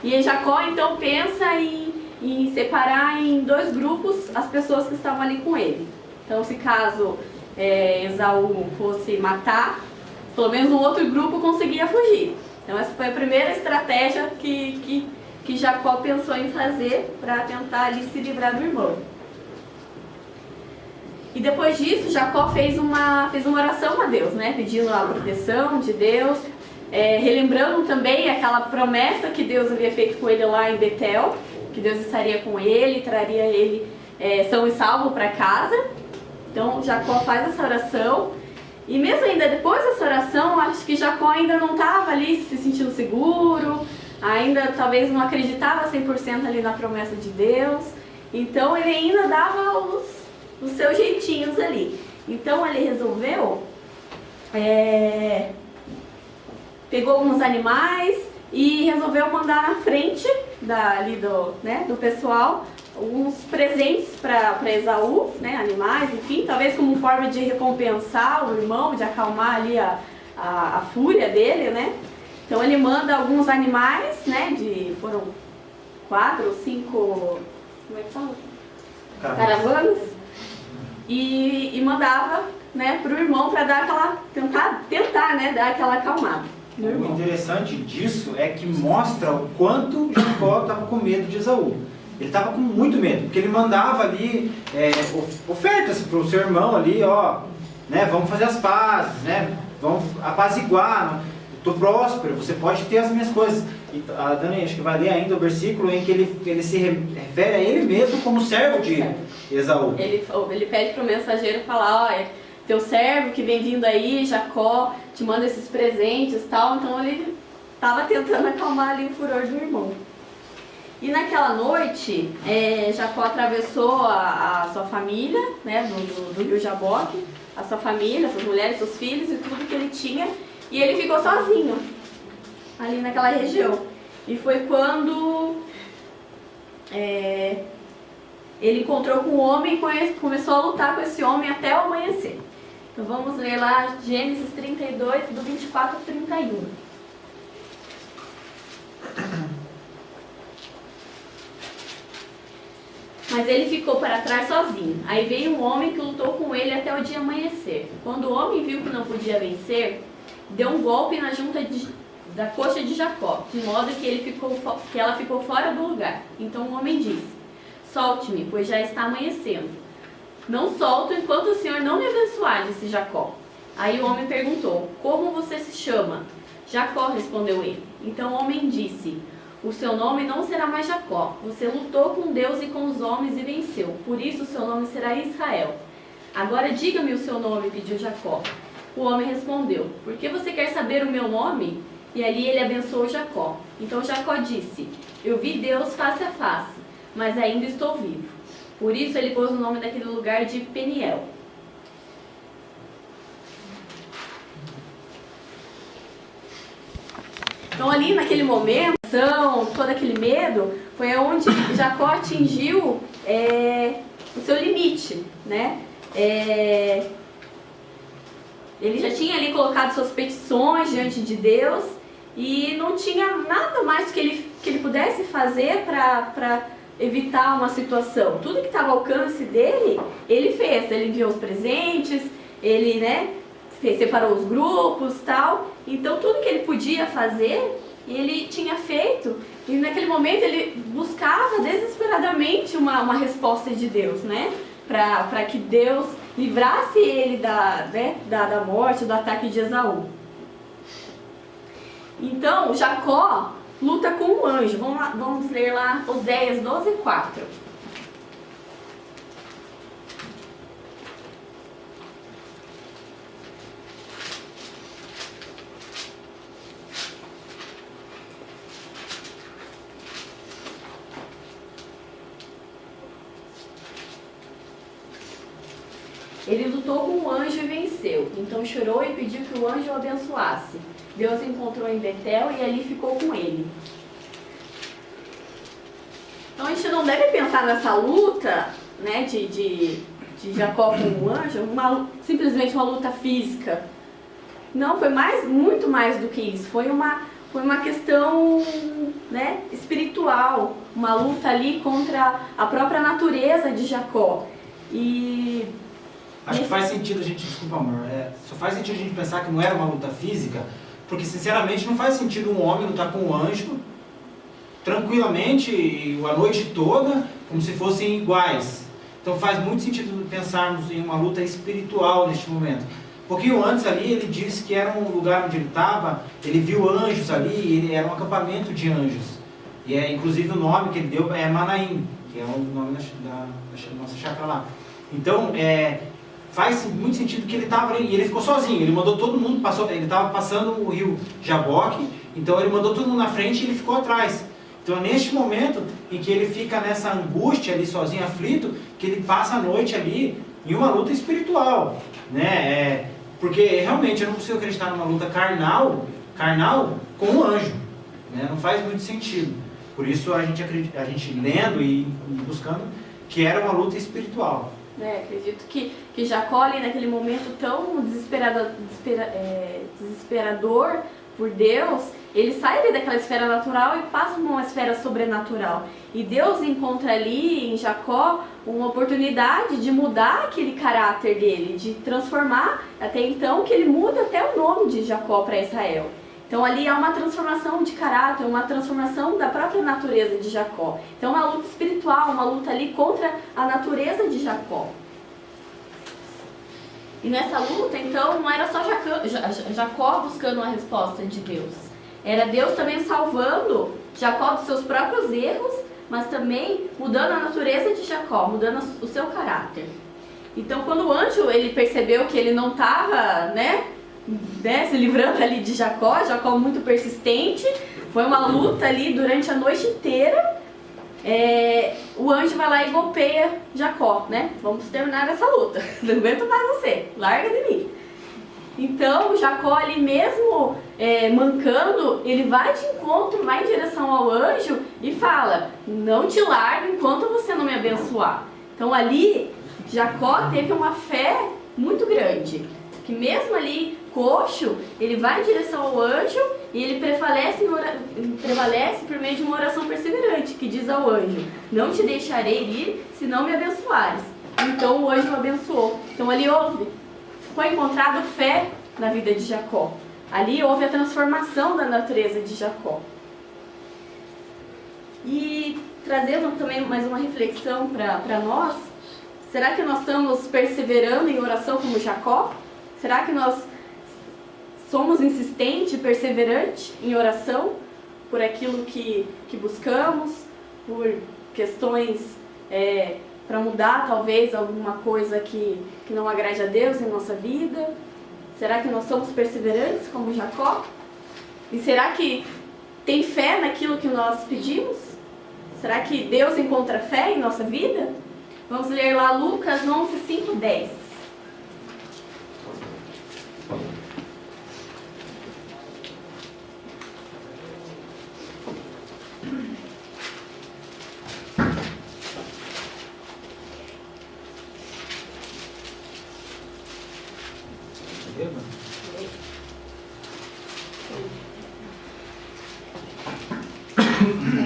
e Jacó então pensa em separar em 2 grupos as pessoas que estavam ali com ele. Então se caso Esaú fosse matar, pelo menos um outro grupo conseguia fugir. Então essa foi a primeira estratégia que Jacó pensou em fazer para tentar ali se livrar do irmão. E depois disso, Jacó fez uma oração a Deus, né? Pedindo a proteção de Deus, relembrando também aquela promessa que Deus havia feito com ele lá em Betel, que Deus estaria com ele, traria ele são e salvo para casa. Então Jacó faz essa oração, e mesmo ainda depois dessa oração, acho que Jacó ainda não estava ali se sentindo seguro, ainda talvez não acreditava 100% ali na promessa de Deus, então ele ainda dava os seus jeitinhos ali. Então ele resolveu, pegou alguns animais e resolveu mandar na frente ali do pessoal uns presentes para Esaú, né, animais, enfim, talvez como forma de recompensar o irmão, de acalmar ali a fúria dele, né. Então ele manda alguns animais, né, foram 4 ou 5, como é que fala? Caravanas, e mandava, né, para o irmão para dar tentar, né, dar aquela acalmada. O interessante disso é que mostra o quanto Jacó estava com medo de Esaú. Ele estava com muito medo, porque ele mandava ali ofertas para o seu irmão ali, ó, né, vamos fazer as pazes, né, vamos apaziguar, estou próspero, você pode ter as minhas coisas. E a Dani, acho que vai ler ainda o versículo em que ele se refere a ele mesmo como servo de Esaú. Ele pede para o mensageiro falar, ó, teu servo que vem vindo aí, Jacó, te manda esses presentes e tal. Então ele estava tentando acalmar ali o furor do irmão. E naquela noite, Jacó atravessou a sua família, né, do rio Jaboque, a sua família, suas mulheres, seus filhos e tudo que ele tinha, e ele ficou sozinho ali naquela região. E foi quando ele encontrou com um homem e começou a lutar com esse homem até o amanhecer. Então vamos ler lá Gênesis 32, do 24 ao 31. Mas ele ficou para trás sozinho. Aí veio um homem que lutou com ele até o dia amanhecer. Quando o homem viu que não podia vencer, deu um golpe na junta da coxa de Jacó, de modo que ela ficou fora do lugar. Então o homem disse: solte-me, pois já está amanhecendo. Não solto enquanto o Senhor não me abençoar, disse Jacó. Aí o homem perguntou: como você se chama? Jacó, respondeu ele. Então o homem disse: o seu nome não será mais Jacó. Você lutou com Deus e com os homens e venceu. Por isso o seu nome será Israel. Agora diga-me o seu nome, pediu Jacó. O homem respondeu: por que você quer saber o meu nome? E ali ele abençoou Jacó. Então Jacó disse: eu vi Deus face a face, mas ainda estou vivo. Por isso ele pôs o nome daquele lugar de Peniel. Então ali naquele momento, todo aquele medo, foi onde Jacó atingiu o seu limite, né? Ele já tinha ali colocado suas petições diante de Deus e não tinha nada mais que ele pudesse fazer para evitar uma situação. Tudo que estava ao alcance dele, ele fez. Ele enviou os presentes, ele, né, separou os grupos e tal. Então tudo que ele podia fazer, ele tinha feito. E naquele momento ele buscava desesperadamente uma resposta de Deus, né? Para que Deus livrasse ele da morte, do ataque de Esaú. Então Jacó luta com um anjo. Vamos ler lá Oséias 12:4. Ele lutou com o anjo e venceu. Então chorou e pediu que o anjo o abençoasse. Deus o encontrou em Betel e ali ficou com ele. Então a gente não deve pensar nessa luta, né, de Jacó com o anjo, simplesmente uma luta física. Não, foi muito mais do que isso. Foi uma questão, né, espiritual. Uma luta ali contra a própria natureza de Jacó. E acho que faz sentido a gente, desculpa amor, só faz sentido a gente pensar que não era uma luta física, porque sinceramente não faz sentido um homem lutar com um anjo tranquilamente a noite toda, como se fossem iguais. Então faz muito sentido pensarmos em uma luta espiritual neste momento. Um pouquinho antes ali ele disse que era um lugar onde ele estava, ele viu anjos ali, ele era um acampamento de anjos. E inclusive o nome que ele deu é Manaim, que é o nome da nossa chácara lá. Então, faz muito sentido que ele estava ali, e ele ficou sozinho, ele mandou todo mundo, ele estava passando o rio Jaboque, Então ele mandou todo mundo na frente e ele ficou atrás. Então é neste momento em que ele fica nessa angústia ali sozinho, aflito, que ele passa a noite ali em uma luta espiritual, né? Porque realmente eu não consigo acreditar numa luta carnal com um anjo, né? Não faz muito sentido. Por isso a gente lendo e buscando que era uma luta espiritual. Acredito que Jacó ali naquele momento tão desesperador por Deus, ele sai ali daquela esfera natural e passa para uma esfera sobrenatural. E Deus encontra ali em Jacó uma oportunidade de mudar aquele caráter dele, de transformar, até então que ele muda até o nome de Jacó para Israel. Então ali há uma transformação de caráter, uma transformação da própria natureza de Jacó. Então uma luta espiritual, uma luta ali contra a natureza de Jacó. E nessa luta, então, não era só Jacó buscando uma resposta de Deus. Era Deus também salvando Jacó dos seus próprios erros, mas também mudando a natureza de Jacó, mudando o seu caráter. Então, quando o anjo ele percebeu que ele não estava, se livrando ali de Jacó muito persistente, foi uma luta ali durante a noite inteira. O anjo vai lá e golpeia Jacó, Vamos terminar essa luta. Não aguento mais você, larga de mim. Então, Jacó ali mesmo mancando, ele vai de encontro, vai em direção ao anjo e fala: não te largo enquanto você não me abençoar. Então ali, Jacó teve uma fé muito grande, que mesmo ali coxo, ele vai em direção ao anjo e ele prevalece por meio de uma oração perseverante, que diz ao anjo: não te deixarei ir se não me abençoares. Então o anjo o abençoou. Então ali foi encontrado fé na vida de Jacó. Ali houve a transformação da natureza de Jacó. E trazendo também mais uma reflexão para nós, será que nós estamos perseverando em oração como Jacó? Será que nós somos insistentes e perseverantes em oração por aquilo que buscamos, por questões para mudar talvez alguma coisa que não agrade a Deus em nossa vida? Será que nós somos perseverantes como Jacó? E será que tem fé naquilo que nós pedimos? Será que Deus encontra fé em nossa vida? Vamos ler lá Lucas 11, 5, 10.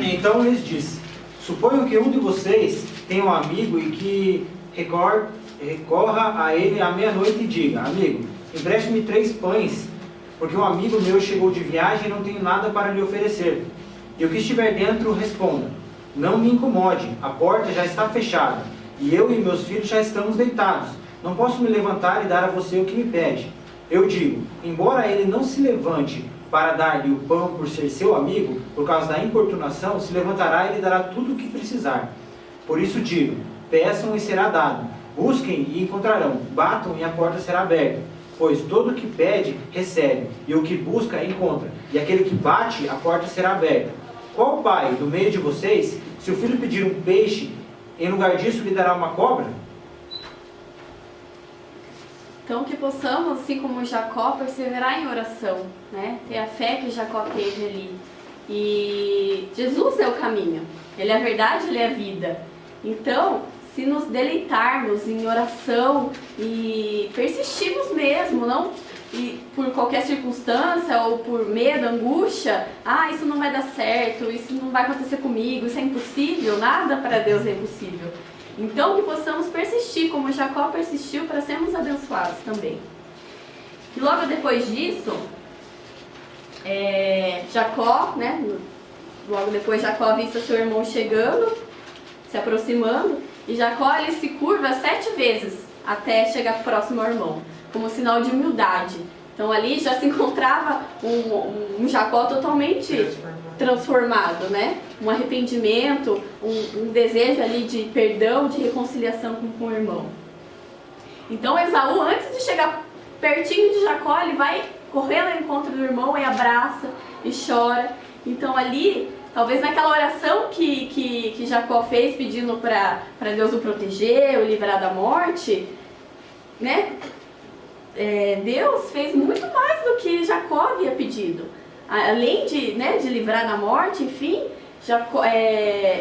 Então lhes disse: suponho que um de vocês tenha um amigo e que recorra a ele à meia-noite e diga: amigo, empreste-me 3 pães, porque um amigo meu chegou de viagem e não tenho nada para lhe oferecer. E o que estiver dentro responda: não me incomode, a porta já está fechada, e eu e meus filhos já estamos deitados. Não posso me levantar e dar a você o que me pede. Eu digo: embora ele não se levante para dar-lhe o pão por ser seu amigo, por causa da importunação, se levantará e lhe dará tudo o que precisar. Por isso digo: peçam e será dado, busquem e encontrarão, batam e a porta será aberta. Pois todo o que pede, recebe, e o que busca, encontra, e aquele que bate, a porta será aberta. Qual pai, do meio de vocês, se o filho pedir um peixe, em lugar disso lhe dará uma cobra? Então que possamos, assim como Jacó, perseverar em oração, ter a fé que Jacó teve ali. E Jesus é o caminho, Ele é a verdade, Ele é a vida. Então, se nos deleitarmos em oração e persistirmos mesmo, não por qualquer circunstância ou por medo, angústia, isso não vai dar certo, isso não vai acontecer comigo, isso é impossível, nada para Deus é impossível. Então que possamos persistir, como Jacó persistiu, para sermos abençoados também. E logo depois disso, Jacó, logo depois Jacó avista seu irmão chegando, se aproximando, e Jacó ele se curva 7 vezes até chegar próximo ao irmão, como sinal de humildade. Então ali já se encontrava um Jacó totalmente transformado, um arrependimento, um desejo ali de perdão, de reconciliação com o irmão. Então Esaú, antes de chegar pertinho de Jacó, ele vai correndo ao encontro do irmão e abraça e chora. Então ali, talvez naquela oração que Jacó fez pedindo para Deus o proteger, o livrar da morte, né? Deus fez muito mais do que Jacó havia pedido. Além de livrar da morte, enfim,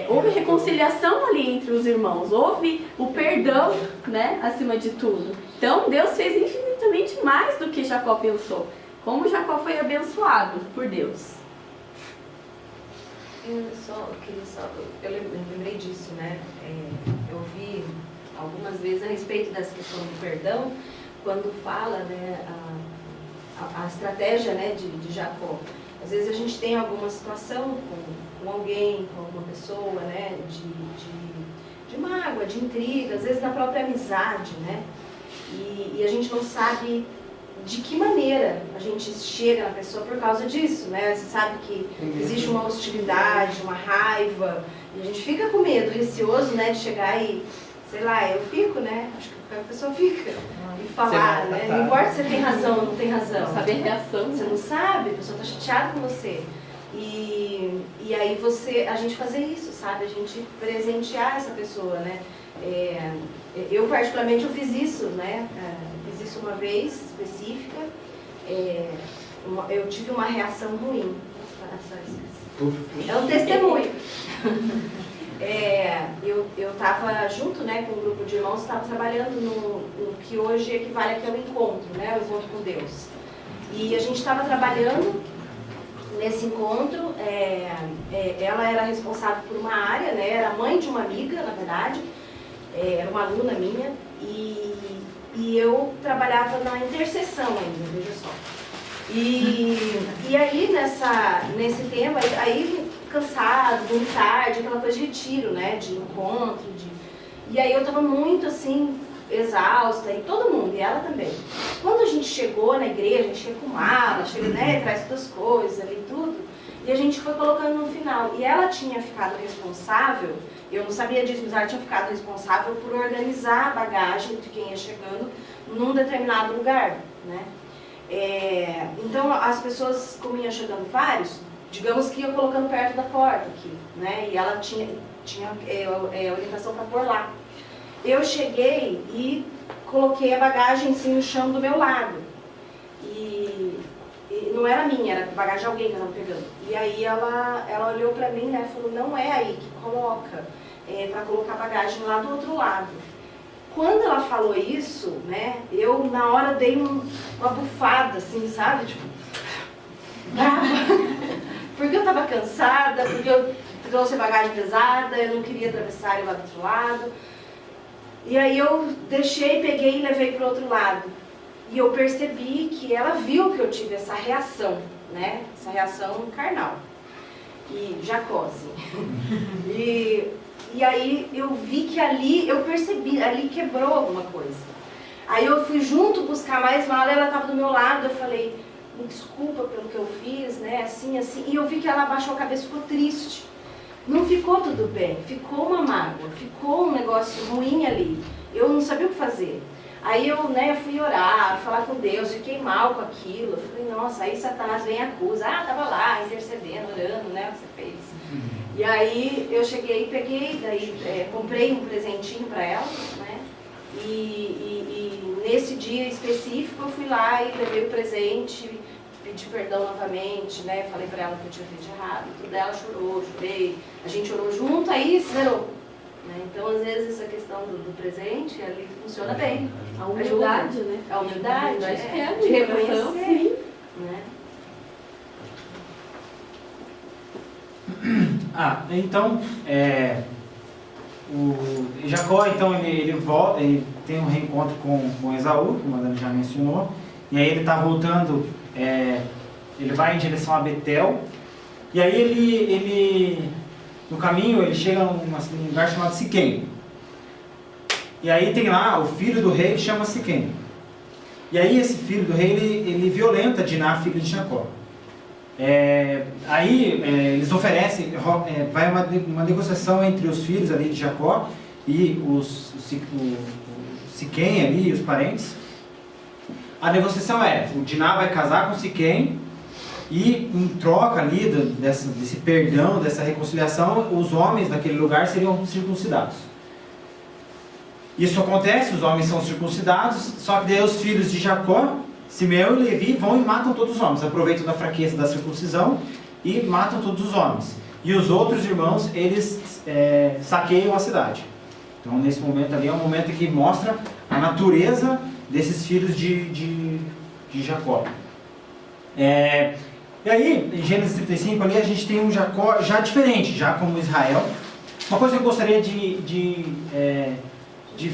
houve reconciliação ali entre os irmãos, houve o perdão, né, acima de tudo. Então Deus fez infinitamente mais do que Jacó pensou. Como Jacó foi abençoado por Deus. Eu lembrei disso, né? Eu vi algumas vezes a respeito dessa questão do perdão, quando fala, né, a estratégia, né, de Jacó. Às vezes a gente tem alguma situação com alguém, com alguma pessoa, né, de mágoa, de intriga, às vezes na própria amizade, né? E a gente não sabe de que maneira a gente chega na pessoa por causa disso, né? Você sabe que existe uma hostilidade, uma raiva, e a gente fica com medo, receoso, né, de chegar e, sei lá, eu fico, né? Acho que a pessoa fica e falar, né? Não importa se você tem razão ou não tem razão. Saber a reação. Você não sabe, a pessoa está chateada com você. E aí a gente fazer isso, sabe? A gente presentear essa pessoa, né? Eu particularmente eu fiz isso, né? Fiz isso uma vez específica. Eu tive uma reação ruim. É um testemunho. Eu estava junto, né, com um grupo de irmãos, estava trabalhando no que hoje equivale aqui ao encontro, né? O encontro com Deus. E a gente estava trabalhando nesse encontro. Ela era responsável por uma área, né? Era mãe de uma amiga, na verdade. Era uma aluna minha. E eu trabalhava na intercessão ainda, veja só. E aí, nesse tema, aí cansado, muito tarde, aquela coisa de retiro, né? De encontro. E aí eu estava muito, assim, exausta, e todo mundo, e ela também. Quando a gente chegou na igreja, a gente chega com mala, chega, né, traz todas as coisas ali, tudo, e a gente foi colocando no final. E ela tinha ficado responsável, eu não sabia disso, mas ela tinha ficado responsável por organizar a bagagem de quem ia chegando num determinado lugar, né? Então, as pessoas, como iam chegando vários, digamos que iam colocando perto da porta aqui, né? E ela tinha orientação para pôr lá. Eu cheguei e coloquei a bagagem assim no chão do meu lado. E não era minha, era a bagagem de alguém que eu estava pegando. E aí ela olhou para mim, né, e falou, não é aí que coloca, para colocar a bagagem lá do outro lado. Quando ela falou isso, né, eu na hora dei uma bufada, assim, sabe? Tipo, brava. Porque eu estava cansada, porque eu trouxe a bagagem pesada, eu não queria atravessar e ir lá do outro lado. E aí eu deixei, peguei e levei para o outro lado. E eu percebi que ela viu que eu tive essa reação, né? Essa reação carnal. E Jacó, assim. E aí eu vi que ali, eu percebi, ali quebrou alguma coisa. Aí eu fui junto buscar mais mala, ela estava do meu lado, eu falei, me desculpa pelo que eu fiz, né? Assim, assim. E eu vi que ela abaixou a cabeça e ficou triste. Não ficou tudo bem, ficou uma mágoa, ficou um negócio ruim ali. Eu não sabia o que fazer. Aí eu, né, fui orar, falar com Deus, fiquei mal com aquilo. Eu falei, nossa, aí Satanás vem e acusa. Ah, tava lá, intercedendo, orando, né, o que você fez. E aí eu cheguei e peguei, daí comprei um presentinho para ela, né? E nesse dia específico eu fui lá e levei o presente, pedi perdão novamente, né? Falei para ela que eu tinha feito errado, tudo. Ela chorou, chorei, a gente orou junto, aí zerou. Né? Então, às vezes, essa questão do presente, ali funciona bem. A humildade, ajuda, né? A humildade, que é de reconhecer. Sim. Né? Então, o Jacó, então, ele volta, ele tem um reencontro com Esaú, como a Dani já mencionou, e aí ele está voltando, ele vai em direção a Betel, e aí ele no caminho, ele chega num lugar chamado Siquém, e aí tem lá o filho do rei que chama Siquém, e aí esse filho do rei, ele violenta Diná, filho de Jacó. Eles oferecem, vai uma negociação entre os filhos ali de Jacó e o Siquém ali, os parentes, a negociação é, o Diná vai casar com Siquém, e em troca ali desse perdão, dessa reconciliação, os homens daquele lugar seriam circuncidados. Isso acontece, os homens são circuncidados, só que daí os filhos de Jacó, Simeão e Levi, vão e matam todos os homens, aproveitam da fraqueza da circuncisão e matam todos os homens. E os outros irmãos, eles saqueiam a cidade. Então nesse momento ali é um momento que mostra a natureza desses filhos de Jacó. E aí, em Gênesis 35, ali a gente tem um Jacó já diferente, já como Israel. Uma coisa que eu gostaria de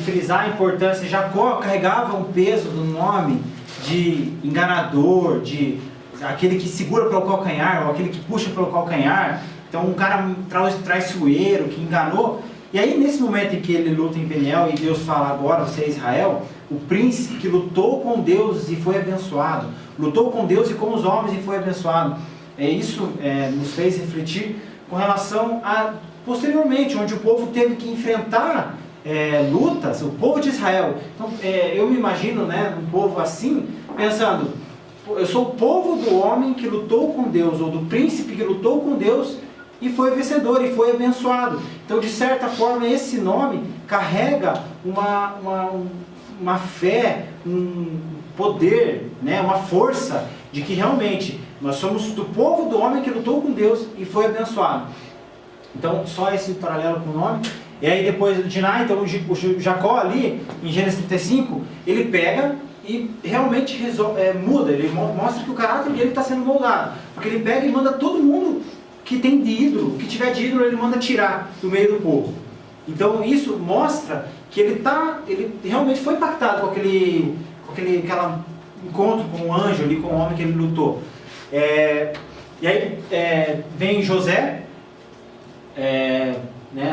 frisar a importância, Jacó carregava um peso do nome de enganador, de aquele que segura pelo calcanhar, ou aquele que puxa pelo calcanhar. Então um cara traiçoeiro, que enganou. E aí nesse momento em que ele luta em Peniel e Deus fala agora, você é Israel, o príncipe que lutou com Deus e foi abençoado, lutou com Deus e com os homens e foi abençoado. Isso nos fez refletir com relação a posteriormente, onde o povo teve que enfrentar lutas, o povo de Israel. Então eu me imagino, um povo assim, pensando, eu sou o povo do homem que lutou com Deus, ou do príncipe que lutou com Deus e foi vencedor e foi abençoado. Então, de certa forma, esse nome carrega uma fé, um poder, uma força de que realmente nós somos do povo do homem que lutou com Deus e foi abençoado. Então, só esse paralelo com o nome. E aí depois do Diná, então o Jacó ali, em Gênesis 35, ele pega e realmente muda, ele mostra que o caráter dele está sendo moldado. Porque ele pega e manda todo mundo que tem de ídolo, que tiver de ídolo, ele manda tirar do meio do povo. Então isso mostra que ele realmente foi impactado com aquele encontro com o anjo ali, com o homem que ele lutou. E aí vem José,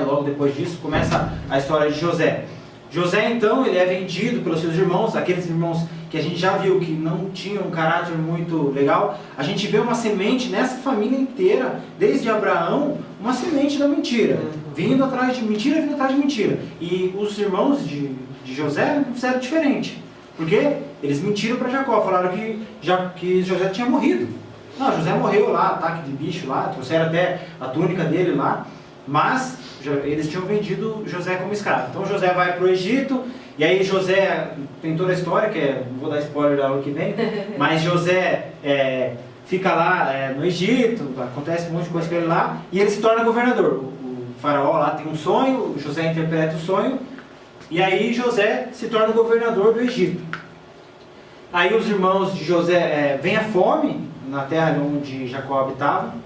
logo depois disso começa a história de José. José então, ele é vendido pelos seus irmãos, aqueles irmãos que a gente já viu que não tinham um caráter muito legal. A gente vê uma semente nessa família inteira, desde Abraão, uma semente da mentira, vindo atrás de mentira. E os irmãos de José fizeram diferente, porque eles mentiram para Jacó, falaram que José tinha morrido. Não, José morreu lá, ataque de bicho lá, trouxeram até a túnica dele lá, mas eles tinham vendido José como escravo. Então José vai para o Egito, e aí José, tem toda a história, não vou dar spoiler da aula que vem, mas José fica lá no Egito, acontece um monte de coisa com ele lá, e ele se torna governador. O faraó lá tem um sonho, José interpreta o sonho, e aí José se torna governador do Egito. Aí os irmãos de José, vem a fome na terra onde Jacó habitava,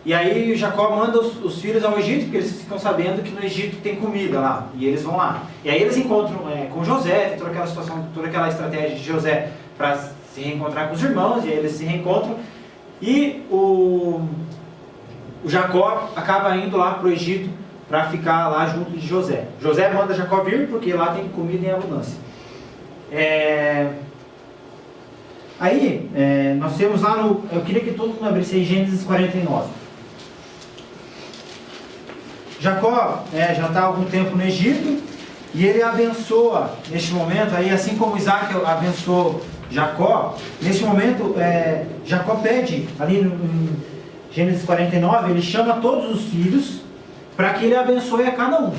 e aí Jacó manda os filhos ao Egito, porque eles ficam sabendo que no Egito tem comida lá, e eles vão lá. E aí eles encontram com José, tem toda aquela situação, toda aquela estratégia de José para se reencontrar com os irmãos, e aí eles se reencontram, e o Jacó acaba indo lá para o Egito para ficar lá junto de José. José manda Jacó vir, porque lá tem comida em abundância. Aí, nós temos lá eu queria que todo mundo abrisse aí Gênesis 49. Jacó já está há algum tempo no Egito, e ele abençoa neste momento, aí, assim como Isaac abençoou Jacó, neste momento Jacó pede, ali em Gênesis 49, ele chama todos os filhos para que ele abençoe a cada um.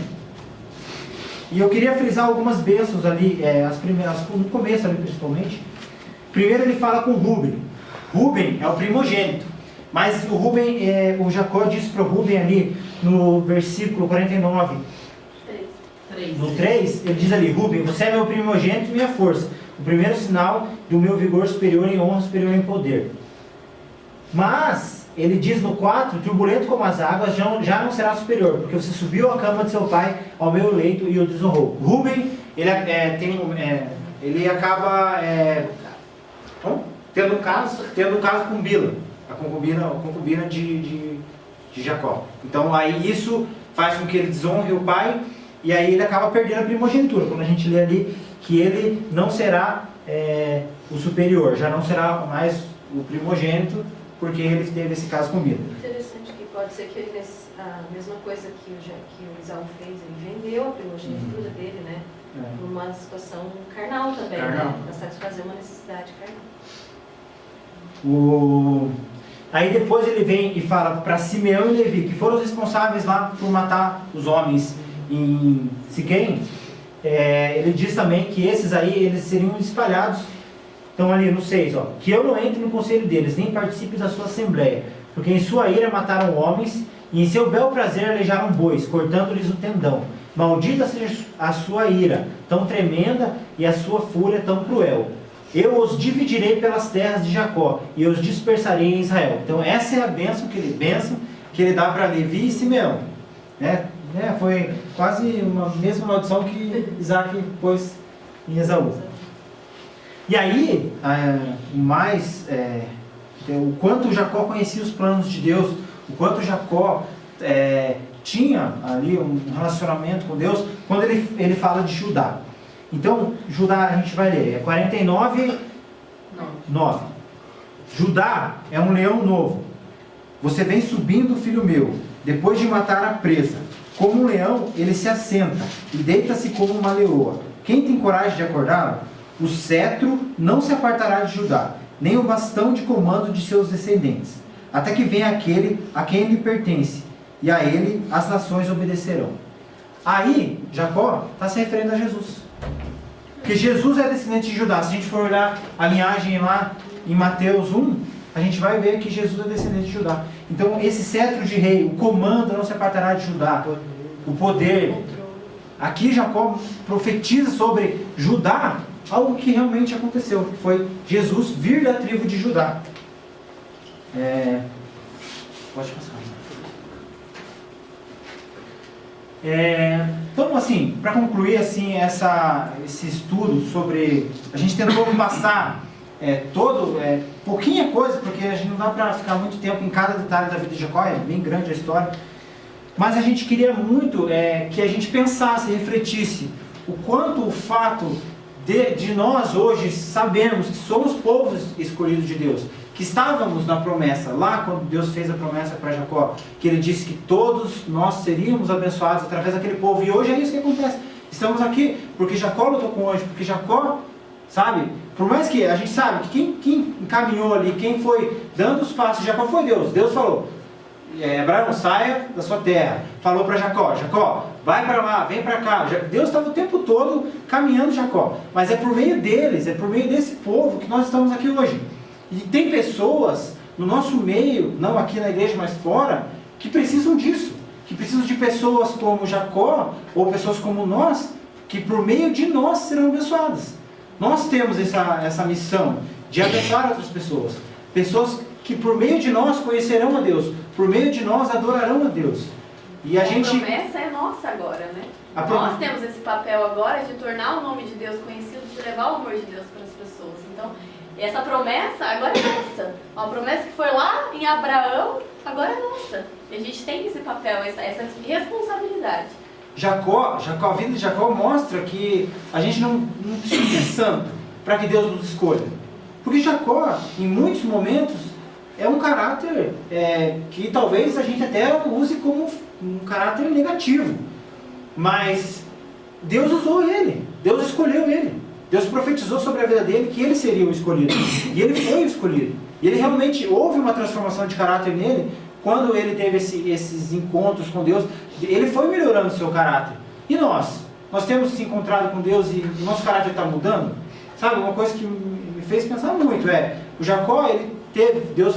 E eu queria frisar algumas bênçãos ali, as primeiras, no começo ali principalmente. Primeiro ele fala com Rúben. Rúben é o primogênito. Mas o Rúben, o Jacó disse para o Rúben ali no versículo 49. No 3, ele diz ali, Rúben, você é meu primogênito e minha força. O primeiro sinal do meu vigor superior em honra, superior em poder. Mas, ele diz no 4, turbulento como as águas, já não será superior, porque você subiu à cama de seu pai, ao meu leito, e o desonrou. Rúben, ele acaba tendo um caso com Bila, a concubina de Jacó. Então aí isso faz com que ele desonre o pai, e aí ele acaba perdendo a primogenitura, quando a gente lê ali que ele não será o superior, já não será mais o primogênito, porque ele teve esse caso com Bila. Interessante que pode ser que ele, a mesma coisa que o Isaú fez, ele vendeu a primogenitura dele, né? numa situação carnal também, Carnal. né? Para satisfazer uma necessidade carnal. Aí depois ele vem e fala para Simeão e Levi, que foram os responsáveis lá por matar os homens em Siquém. Ele diz também que esses aí, eles seriam espalhados. Então ali no 6, ó, que eu não entre no conselho deles, nem participe da sua assembleia, porque em sua ira mataram homens, e em seu bel prazer aleijaram bois, cortando-lhes o tendão. Maldita seja a sua ira, tão tremenda, e a sua fúria tão cruel. Eu os dividirei pelas terras de Jacó, e os dispersarei em Israel. Então essa é a bênção que ele dá para Levi e Simeão. Foi quase uma mesma maldição que Isaac pôs em Esaú. E aí, o quanto Jacó conhecia os planos de Deus, o quanto Jacó tinha ali um relacionamento com Deus, quando ele fala de Judá. Então, Judá a gente vai ler, 49, 9. Judá é um leão novo. Você vem subindo, filho meu, depois de matar a presa. Como um leão, ele se assenta e deita-se como uma leoa. Quem tem coragem de acordá-lo? O cetro não se apartará de Judá, nem o bastão de comando de seus descendentes, até que venha aquele a quem lhe pertence, e a ele as nações obedecerão. Aí, Jacó está se referindo a Jesus. Porque Jesus é descendente de Judá. Se a gente for olhar a linhagem lá em Mateus 1, a gente vai ver que Jesus é descendente de Judá. Então, esse cetro de rei, o comando não se apartará de Judá, o poder. Aqui Jacó profetiza sobre Judá, algo que realmente aconteceu, que foi Jesus vir da tribo de Judá. Pode passar. Então, assim, para concluir assim, esse estudo sobre... A gente tentou passar pouquinha coisa, porque a gente não dá para ficar muito tempo em cada detalhe da vida de Jacó, é bem grande a história. Mas a gente queria muito que a gente pensasse, refletisse o quanto o fato de nós hoje sabemos que somos povos escolhidos de Deus, que estávamos na promessa, lá quando Deus fez a promessa para Jacó, que ele disse que todos nós seríamos abençoados através daquele povo, e hoje é isso que acontece. Estamos aqui porque Jacó lutou com o anjo, porque Jacó, sabe, por mais que a gente sabe que quem encaminhou ali, quem foi dando os passos, Jacó foi Deus. Deus falou, Abraão, saia da sua terra. Falou para Jacó, Jacó, vai para lá, vem para cá. Deus estava o tempo todo caminhando Jacó. Mas é por meio deles, é por meio desse povo que nós estamos aqui hoje. E tem pessoas no nosso meio, não aqui na igreja, mas fora, que precisam disso. Que precisam de pessoas como Jacó, ou pessoas como nós, que por meio de nós serão abençoadas. Nós temos essa missão de abençoar outras pessoas. Pessoas que por meio de nós conhecerão a Deus, por meio de nós adorarão a Deus. E a promessa é nossa agora, né? Nós temos esse papel agora de tornar o nome de Deus conhecido, de levar o amor de Deus para as pessoas. Então, essa promessa agora é nossa. Uma promessa que foi lá em Abraão, agora é nossa. E a gente tem esse papel, essa responsabilidade. A vida de Jacó mostra que a gente não precisa ser santo para que Deus nos escolha. Porque Jacó, em muitos momentos, é um caráter que talvez a gente até use como um caráter negativo. Mas Deus usou ele, Deus escolheu ele. Deus profetizou sobre a vida dele que ele seria o escolhido. E ele foi o escolhido. E ele realmente houve uma transformação de caráter nele quando ele teve esses encontros com Deus. Ele foi melhorando o seu caráter. E nós? Nós temos se encontrado com Deus e o nosso caráter está mudando? Sabe, uma coisa que me fez pensar muito o Jacó, Deus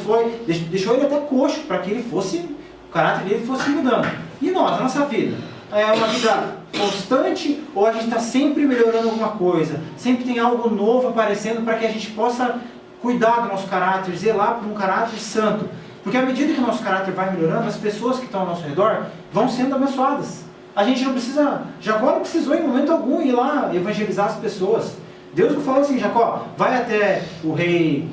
deixou ele até coxo para que o caráter dele fosse mudando. E nós, a nossa vida? É uma vida constante ou a gente está sempre melhorando alguma coisa? Sempre tem algo novo aparecendo para que a gente possa cuidar do nosso caráter, zelar por um caráter santo. Porque à medida que o nosso caráter vai melhorando, as pessoas que estão ao nosso redor vão sendo abençoadas. A gente não precisa... Jacó não precisou em momento algum ir lá evangelizar as pessoas. Deus não falou assim, Jacó, vai até o rei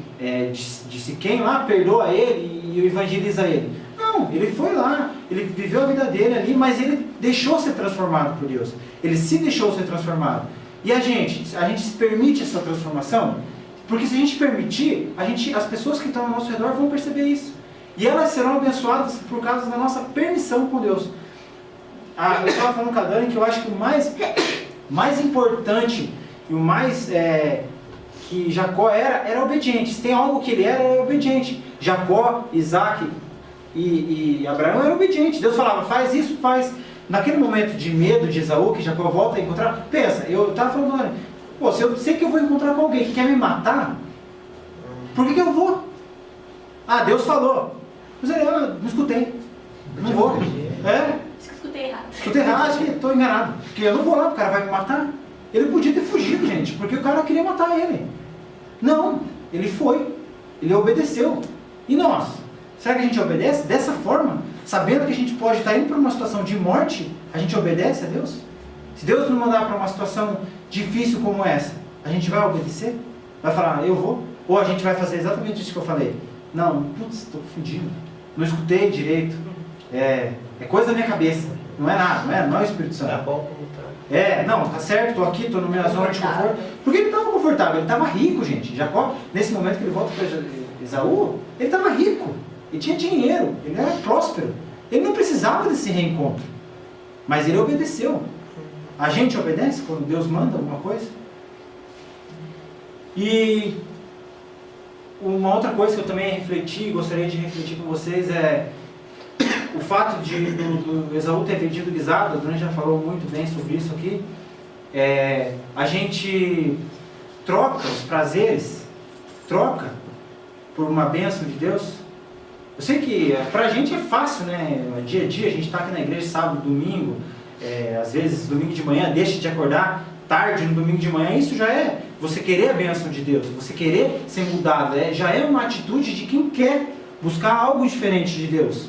de Siquém lá, perdoa ele e evangeliza ele. Não, ele foi lá, ele viveu a vida dele ali, mas ele deixou ser transformado por Deus. Ele se deixou ser transformado. E a gente se permite essa transformação? Porque se a gente permitir, as pessoas que estão ao nosso redor vão perceber isso. E elas serão abençoadas por causa da nossa permissão com Deus. Eu estava falando com a Dani que eu acho que o mais importante e o mais que Jacó era obediente. Se tem algo que ele era obediente. Jacó, Isaac e Abraão eram obedientes. Deus falava, faz isso, faz. Naquele momento de medo de Esaú, que Jacó volta a encontrar, pensa, eu estava falando, olha, pô, se eu sei que eu vou encontrar com alguém que quer me matar, por que eu vou? Ah, Deus falou. Mas eu não escutei. Não vou. Escutei errado. Escutei errado, acho que estou enganado. Porque eu não vou lá, o cara vai me matar. Ele podia ter fugido, gente, porque o cara queria matar ele. Não, ele foi. Ele obedeceu. E nós? Será que a gente obedece dessa forma? Sabendo que a gente pode estar indo para uma situação de morte, a gente obedece a Deus? Se Deus nos mandar para uma situação difícil como essa, a gente vai obedecer? Vai falar, eu vou? Ou a gente vai fazer exatamente isso que eu falei? Não, putz, estou confundindo. Não escutei direito. É coisa da minha cabeça. Não é nada, não é o Espírito Santo. Tá bom como tá. Não, tá certo, estou aqui, estou na minha zona de conforto. Porque ele estava confortável, ele estava rico, gente. Jacó, nesse momento que ele volta para Esaú, ele estava rico. Ele tinha dinheiro, ele era próspero. Ele não precisava desse reencontro. Mas ele obedeceu. A gente obedece quando Deus manda alguma coisa? E uma outra coisa que eu também gostaria de refletir com vocês é o fato do Esaú ter vendido guisado. A Dona já falou muito bem sobre isso aqui. A gente troca os prazeres, troca por uma bênção de Deus. Eu sei que pra gente é fácil, né? Dia a dia, a gente está aqui na igreja sábado, domingo, às vezes domingo de manhã, deixa de acordar tarde no domingo de manhã. Isso já é você querer a bênção de Deus, você querer ser mudado, já é uma atitude de quem quer buscar algo diferente de Deus.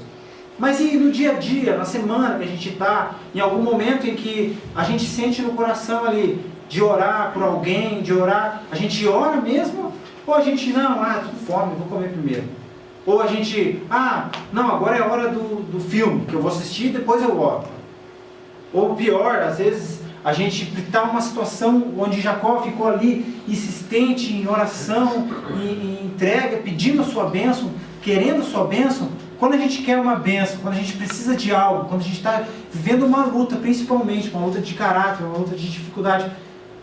Mas e no dia a dia, na semana que a gente está, em algum momento em que a gente sente no coração ali de orar por alguém, a gente ora mesmo? Ou a gente, tô com fome, vou comer primeiro. Ou a gente, não, agora é a hora do filme, que eu vou assistir e depois eu oro. Ou pior, às vezes a gente está numa situação onde Jacó ficou ali insistente em oração, em entrega, pedindo a sua bênção, querendo a sua bênção. Quando a gente quer uma bênção, quando a gente precisa de algo, quando a gente está vivendo uma luta, principalmente uma luta de caráter, uma luta de dificuldade,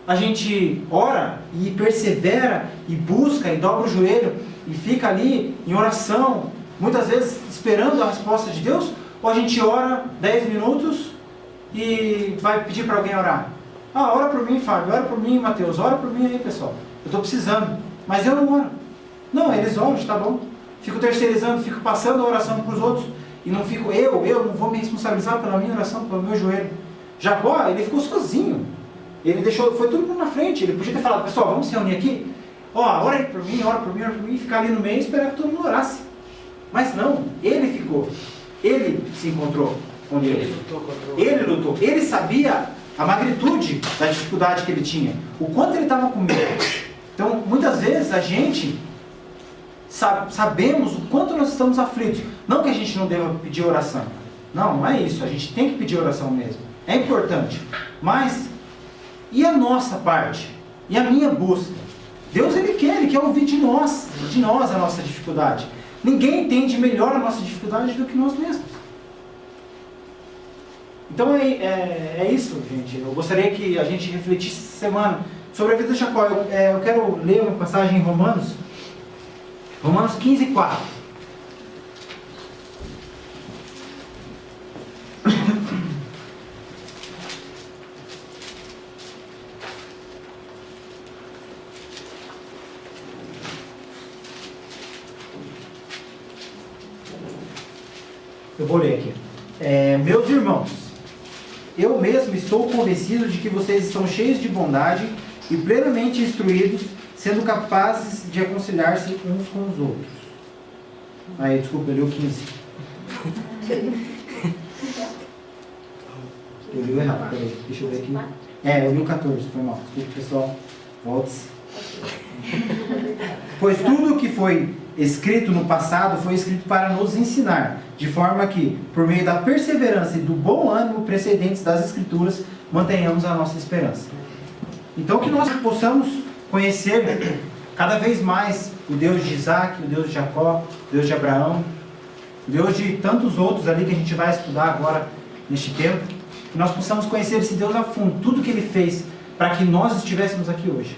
a gente ora e persevera e busca e dobra o joelho e fica ali em oração, muitas vezes esperando a resposta de Deus, ou a gente ora 10 minutos e vai pedir para alguém orar. Ora por mim, Fábio, ora por mim, Mateus, ora por mim aí, pessoal. Eu estou precisando, mas eu não oro. Não, eles oram, tá bom. Fico terceirizando, fico passando a oração para os outros e não fico, eu não vou me responsabilizar pela minha oração, pelo meu joelho. Jacó, ele ficou sozinho. Ele foi tudo na frente. Ele podia ter falado, pessoal, vamos se reunir aqui? Ora aí por mim, ora por mim, ficar ali no meio e esperar que todo mundo orasse. Mas não, ele ficou. Ele se encontrou com Deus. Ele lutou. Ele sabia a magnitude da dificuldade que ele tinha. O quanto ele estava com medo. Então, muitas vezes a gente sabemos o quanto nós estamos aflitos. Não que a gente não deva pedir oração. Não é isso. A gente tem que pedir oração mesmo. É importante. Mas, e a nossa parte? E a minha busca? Deus, Ele quer ouvir de nós a nossa dificuldade. Ninguém entende melhor a nossa dificuldade do que nós mesmos. Então é isso, gente. Eu gostaria que a gente refletisse essa semana sobre a vida de Jacó. Eu quero ler uma passagem em Romanos 15, 4. Eu vou ler aqui. Meus irmãos, eu mesmo estou convencido de que vocês estão cheios de bondade e plenamente instruídos, sendo capazes de aconselhar-se uns com os outros. Desculpa, eu li o 15. Eu li o errado, peraí, deixa eu ver aqui. Eu li o 14, foi mal. Desculpa, pessoal. Volte-se. Pois tudo o que foi escrito no passado foi escrito para nos ensinar, de forma que, por meio da perseverança e do bom ânimo precedentes das Escrituras, mantenhamos a nossa esperança. Então que nós possamos conhecer cada vez mais o Deus de Isaac, o Deus de Jacó, o Deus de Abraão, o Deus de tantos outros ali que a gente vai estudar agora neste tempo. Que nós possamos conhecer esse Deus a fundo, tudo que Ele fez para que nós estivéssemos aqui hoje.